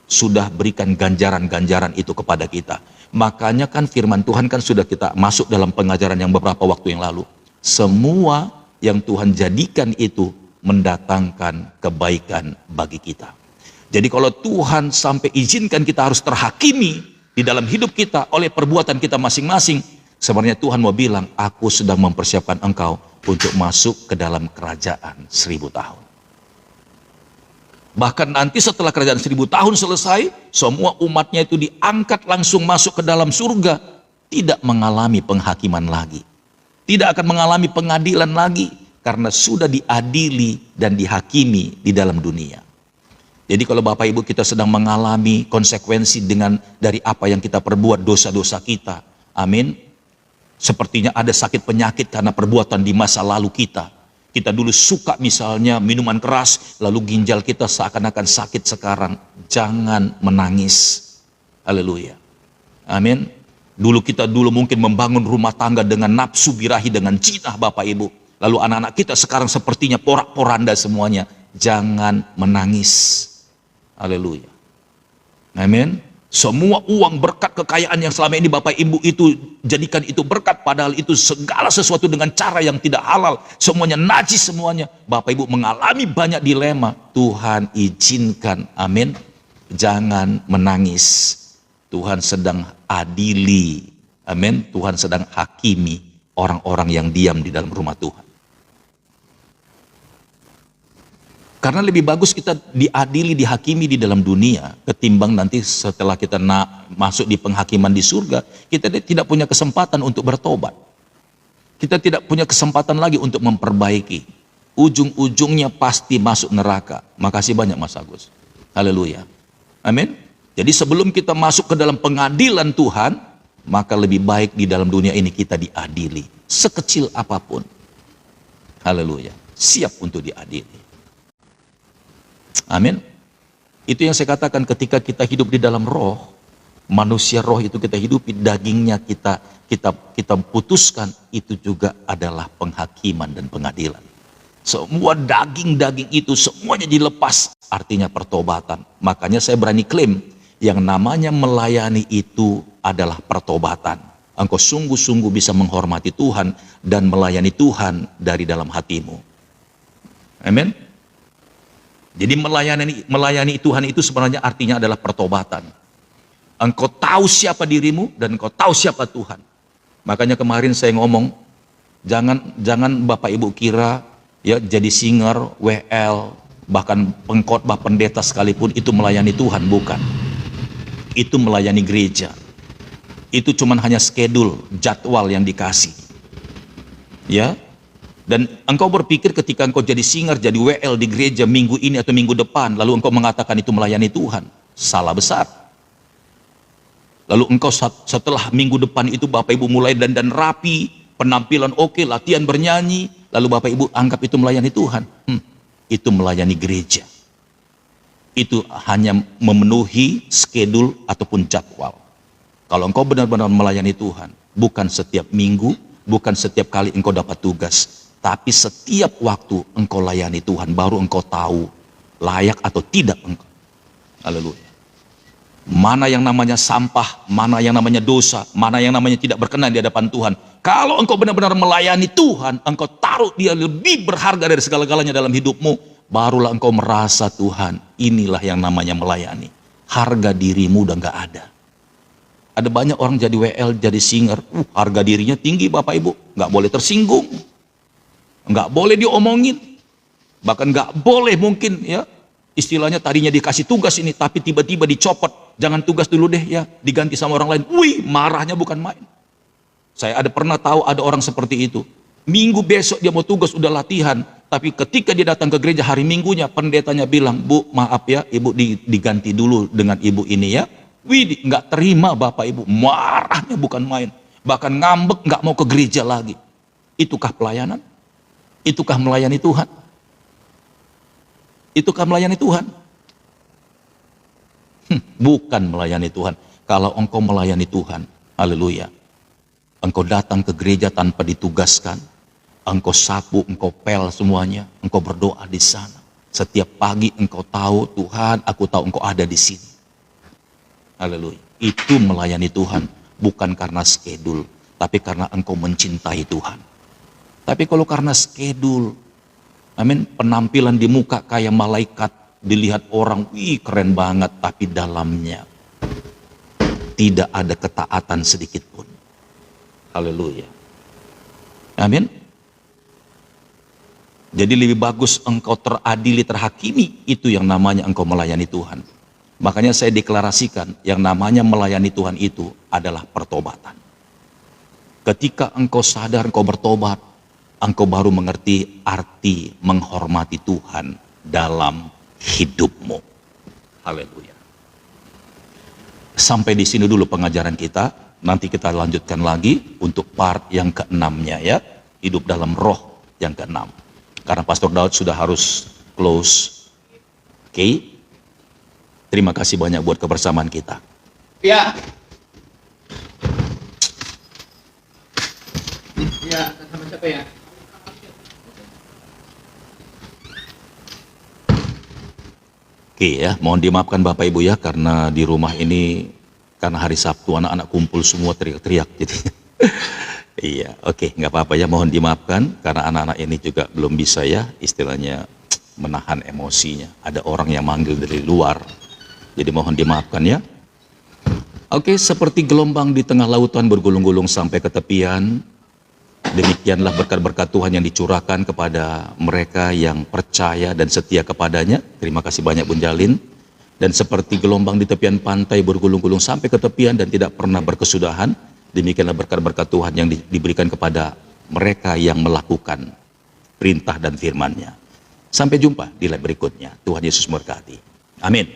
sudah berikan ganjaran-ganjaran itu kepada kita. Makanya kan firman Tuhan kan sudah kita masuk dalam pengajaran yang beberapa waktu yang lalu. Semua yang Tuhan jadikan itu mendatangkan kebaikan bagi kita. Jadi kalau Tuhan sampai izinkan kita harus terhakimi di dalam hidup kita oleh perbuatan kita masing-masing, sebenarnya Tuhan mau bilang, aku sedang mempersiapkan engkau untuk masuk ke dalam kerajaan 1000 tahun. Bahkan nanti setelah kerajaan 1000 tahun selesai, semua umatnya itu diangkat langsung masuk ke dalam surga. Tidak mengalami penghakiman lagi. Tidak akan mengalami pengadilan lagi. Karena sudah diadili dan dihakimi di dalam dunia. Jadi kalau Bapak Ibu kita sedang mengalami konsekuensi dari apa yang kita perbuat, dosa-dosa kita. Amin. Sepertinya ada sakit penyakit karena perbuatan di masa lalu kita. Kita dulu suka misalnya minuman keras, lalu ginjal kita seakan-akan sakit sekarang. Jangan menangis. Haleluya. Amin. Dulu kita mungkin membangun rumah tangga dengan nafsu birahi, dengan cinta Bapak Ibu. Lalu anak-anak kita sekarang sepertinya porak-poranda semuanya. Jangan menangis. Haleluya. Amin. Semua uang berkat kekayaan yang selama ini Bapak Ibu itu jadikan itu berkat, padahal itu segala sesuatu dengan cara yang tidak halal, semuanya najis semuanya. Bapak Ibu mengalami banyak dilema. Tuhan izinkan, amin. Jangan menangis. Tuhan sedang adili, amin. Tuhan sedang hakimi orang-orang yang diam di dalam rumah Tuhan. Karena lebih bagus kita diadili, dihakimi di dalam dunia, ketimbang nanti setelah kita masuk di penghakiman di surga, kita tidak punya kesempatan untuk bertobat. Kita tidak punya kesempatan lagi untuk memperbaiki. Ujung-ujungnya pasti masuk neraka. Makasih banyak Mas Agus. Haleluya. Amin. Jadi sebelum kita masuk ke dalam pengadilan Tuhan, maka lebih baik di dalam dunia ini kita diadili. Sekecil apapun. Haleluya. Siap untuk diadili. Amin. Itu yang saya katakan, ketika kita hidup di dalam roh, manusia roh itu kita hidupi, dagingnya kita putuskan, itu juga adalah penghakiman dan pengadilan. Semua daging-daging itu semuanya dilepas, artinya pertobatan. Makanya saya berani klaim, yang namanya melayani itu adalah pertobatan. Engkau sungguh-sungguh bisa menghormati Tuhan dan melayani Tuhan dari dalam hatimu. Amin. Jadi melayani Tuhan itu sebenarnya artinya adalah pertobatan. Engkau tahu siapa dirimu dan engkau tahu siapa Tuhan. Makanya kemarin saya ngomong, jangan Bapak Ibu kira ya jadi singer, WL, bahkan pengkhotbah pendeta sekalipun itu melayani Tuhan, bukan. Itu melayani gereja. Itu cuman hanya schedule, jadwal yang dikasih. Ya. Dan engkau berpikir ketika engkau jadi singer, jadi WL di gereja minggu ini atau minggu depan, lalu engkau mengatakan itu melayani Tuhan. Salah besar. Lalu engkau setelah minggu depan itu Bapak Ibu mulai dandan rapi, penampilan oke, latihan bernyanyi, lalu Bapak Ibu anggap itu melayani Tuhan. Itu melayani gereja. Itu hanya memenuhi schedule ataupun jadwal. Kalau engkau benar-benar melayani Tuhan, bukan setiap minggu, bukan setiap kali engkau dapat tugas, tapi setiap waktu engkau layani Tuhan, baru engkau tahu layak atau tidak engkau. Haleluya. Mana yang namanya sampah, mana yang namanya dosa, mana yang namanya tidak berkenan di hadapan Tuhan. Kalau engkau benar-benar melayani Tuhan, engkau taruh dia lebih berharga dari segala-galanya dalam hidupmu, barulah engkau merasa Tuhan, inilah yang namanya melayani. Harga dirimu udah gak ada. Ada banyak orang jadi WL, jadi singer, harga dirinya tinggi Bapak Ibu, gak boleh tersinggung, gak boleh diomongin, bahkan gak boleh mungkin ya, istilahnya tadinya dikasih tugas ini, tapi tiba-tiba dicopot, jangan tugas dulu deh ya, diganti sama orang lain, wih marahnya bukan main. Saya pernah tahu ada orang seperti itu, minggu besok dia mau tugas udah latihan, tapi ketika dia datang ke gereja hari minggunya, pendetanya bilang, Bu maaf ya, Ibu diganti dulu dengan Ibu ini ya. Wih, nggak terima Bapak Ibu, marahnya bukan main. Bahkan ngambek, nggak mau ke gereja lagi. Itukah pelayanan? Itukah melayani Tuhan? Itukah melayani Tuhan? Bukan melayani Tuhan. Kalau engkau melayani Tuhan, haleluya, engkau datang ke gereja tanpa ditugaskan, engkau sapu, engkau pel semuanya, engkau berdoa di sana. Setiap pagi engkau tahu, Tuhan, aku tahu engkau ada di sini. Haleluya. Itu melayani Tuhan, bukan karena schedule, tapi karena engkau mencintai Tuhan. Tapi kalau karena schedule, amin, penampilan di muka kayak malaikat, dilihat orang, wih keren banget, tapi dalamnya tidak ada ketaatan sedikit pun. Haleluya. Amin. Jadi lebih bagus engkau teradili, terhakimi, itu yang namanya engkau melayani Tuhan. Makanya saya deklarasikan, yang namanya melayani Tuhan itu adalah pertobatan. Ketika engkau sadar, engkau bertobat, engkau baru mengerti arti menghormati Tuhan dalam hidupmu. Haleluya. Sampai di sini dulu pengajaran kita. Nanti kita lanjutkan lagi untuk part yang keenamnya ya. Hidup dalam roh yang keenam. Karena Pastor Daud sudah harus close. Oke. Terima kasih banyak buat kebersamaan kita. Ya. Ya, sama siapa ya? Oke ya, mohon dimaafkan Bapak Ibu ya, karena di rumah ini, karena hari Sabtu anak-anak kumpul semua teriak-teriak jadi. Iya, oke, nggak apa-apa ya, mohon dimaafkan, karena anak-anak ini juga belum bisa ya, istilahnya menahan emosinya. Ada orang yang manggil dari luar, jadi mohon dimaafkan ya. Oke, seperti gelombang di tengah lautan bergulung-gulung sampai ke tepian, demikianlah berkat-berkat Tuhan yang dicurahkan kepada mereka yang percaya dan setia kepadanya. Terima kasih banyak Bun Jalin. Dan seperti gelombang di tepian pantai bergulung-gulung sampai ke tepian dan tidak pernah berkesudahan, demikianlah berkat-berkat Tuhan yang diberikan kepada mereka yang melakukan perintah dan firman-Nya. Sampai jumpa di live berikutnya. Tuhan Yesus memberkati. Amin.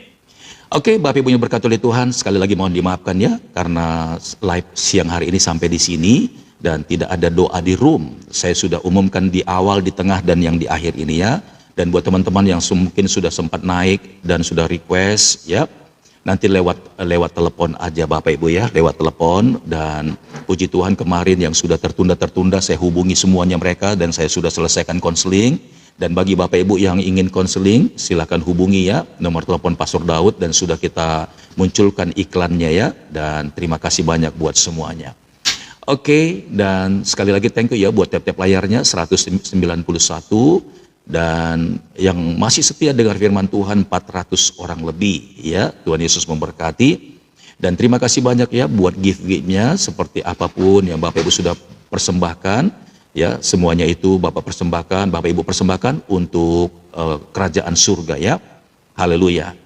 Oke, Bapak Ibu yang berkati oleh Tuhan, sekali lagi mohon dimaafkan ya, karena live siang hari ini sampai di sini dan tidak ada doa di room. Saya sudah umumkan di awal, di tengah, dan yang di akhir ini ya. Dan buat teman-teman yang mungkin sudah sempat naik dan sudah request ya, nanti lewat telepon aja Bapak Ibu ya, lewat telepon. Dan puji Tuhan kemarin yang sudah tertunda saya hubungi semuanya mereka dan saya sudah selesaikan konseling. Dan bagi Bapak Ibu yang ingin konseling, silakan hubungi ya, nomor telepon Pastor Daud dan sudah kita munculkan iklannya ya. Dan terima kasih banyak buat semuanya. Oke, dan sekali lagi thank you ya buat tiap-tiap layarnya 191, dan yang masih setia dengar firman Tuhan 400 orang lebih ya. Tuhan Yesus memberkati. Dan terima kasih banyak ya buat gift-giftnya, seperti apapun yang Bapak Ibu sudah persembahkan. Ya, semuanya itu Bapak persembahkan, Bapak Ibu persembahkan untuk kerajaan surga ya. Haleluya.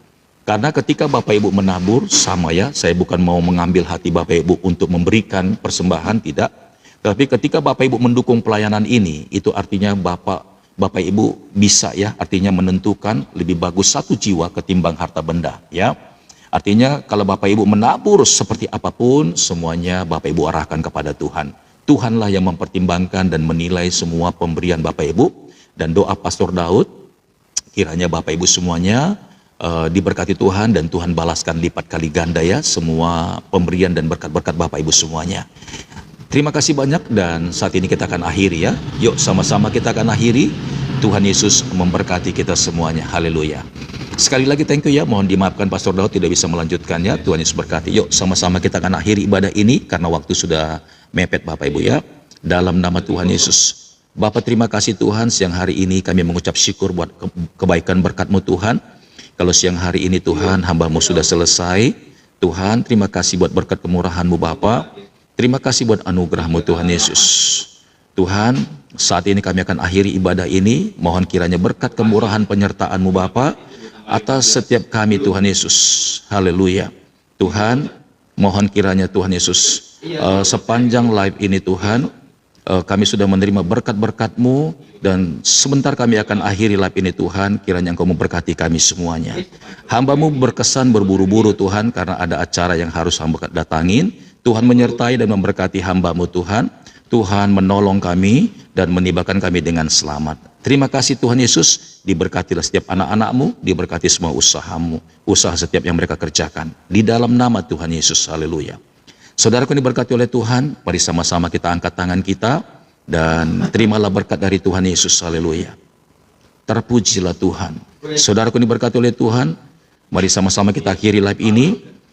Karena ketika Bapak Ibu menabur, sama ya, saya bukan mau mengambil hati Bapak Ibu untuk memberikan persembahan, tidak. Tapi ketika Bapak Ibu mendukung pelayanan ini, itu artinya Bapak Ibu bisa ya, artinya menentukan lebih bagus satu jiwa ketimbang harta benda ya. Artinya kalau Bapak Ibu menabur seperti apapun, semuanya Bapak Ibu arahkan kepada Tuhan. Tuhanlah yang mempertimbangkan dan menilai semua pemberian Bapak Ibu. Dan doa Pastor Daud, kiranya Bapak Ibu semuanya diberkati Tuhan dan Tuhan balaskan lipat kali ganda ya semua pemberian dan berkat-berkat Bapak Ibu semuanya. Terima kasih banyak dan saat ini kita akan akhiri ya. Yuk sama-sama kita akan akhiri. Tuhan Yesus memberkati kita semuanya. Haleluya. Sekali lagi thank you ya, mohon dimaafkan Pastor Daud tidak bisa melanjutkannya. Tuhan Yesus berkati. Yuk sama-sama kita akan akhiri ibadah ini karena waktu sudah mepet Bapak Ibu ya. Dalam nama Tuhan Yesus. Bapak terima kasih Tuhan, siang hari ini kami mengucap syukur buat kebaikan berkat-Mu Tuhan. Kalau siang hari ini Tuhan hamba-Mu sudah selesai. Tuhan terima kasih buat berkat kemurahan-Mu Bapak. Terima kasih buat anugerah-Mu Tuhan Yesus. Tuhan saat ini kami akan akhiri ibadah ini. Mohon kiranya berkat kemurahan penyertaan-Mu Bapak atas setiap kami Tuhan Yesus. Haleluya. Tuhan mohon kiranya Tuhan Yesus sepanjang live ini Tuhan kami sudah menerima berkat-berkat-Mu dan sebentar kami akan akhiri live ini Tuhan, kiranya Engkau memberkati kami semuanya. Hamba-Mu berkesan berburu-buru Tuhan karena ada acara yang harus hamba datangin. Tuhan menyertai dan memberkati hamba-Mu Tuhan. Tuhan menolong kami dan menibakan kami dengan selamat. Terima kasih Tuhan Yesus, diberkatilah setiap anak-anak-Mu, diberkati semua usaha-Mu, usaha setiap yang mereka kerjakan. Di dalam nama Tuhan Yesus, haleluya. Saudaraku diberkati oleh Tuhan, mari sama-sama kita angkat tangan kita, dan terimalah berkat dari Tuhan Yesus, haleluya. Terpujilah Tuhan. Saudaraku diberkati oleh Tuhan, mari sama-sama kita akhiri live ini,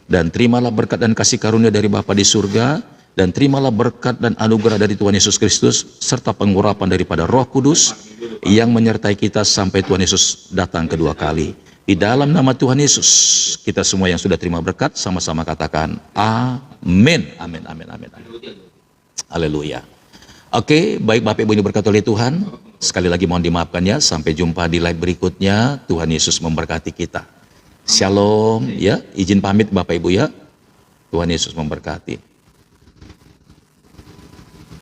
dan terimalah berkat dan kasih karunia dari Bapa di surga, dan terimalah berkat dan anugerah dari Tuhan Yesus Kristus, serta pengurapan daripada Roh Kudus, yang menyertai kita sampai Tuhan Yesus datang kedua kali. Di dalam nama Tuhan Yesus, kita semua yang sudah terima berkat, sama-sama katakan, amin, amin, amin, amin. Haleluya. Oke, baik Bapak Ibu ini berkati oleh Tuhan. Sekali lagi mohon dimaafkan ya, sampai jumpa di live berikutnya. Tuhan Yesus memberkati kita. Shalom ya, izin pamit Bapak Ibu ya. Tuhan Yesus memberkati.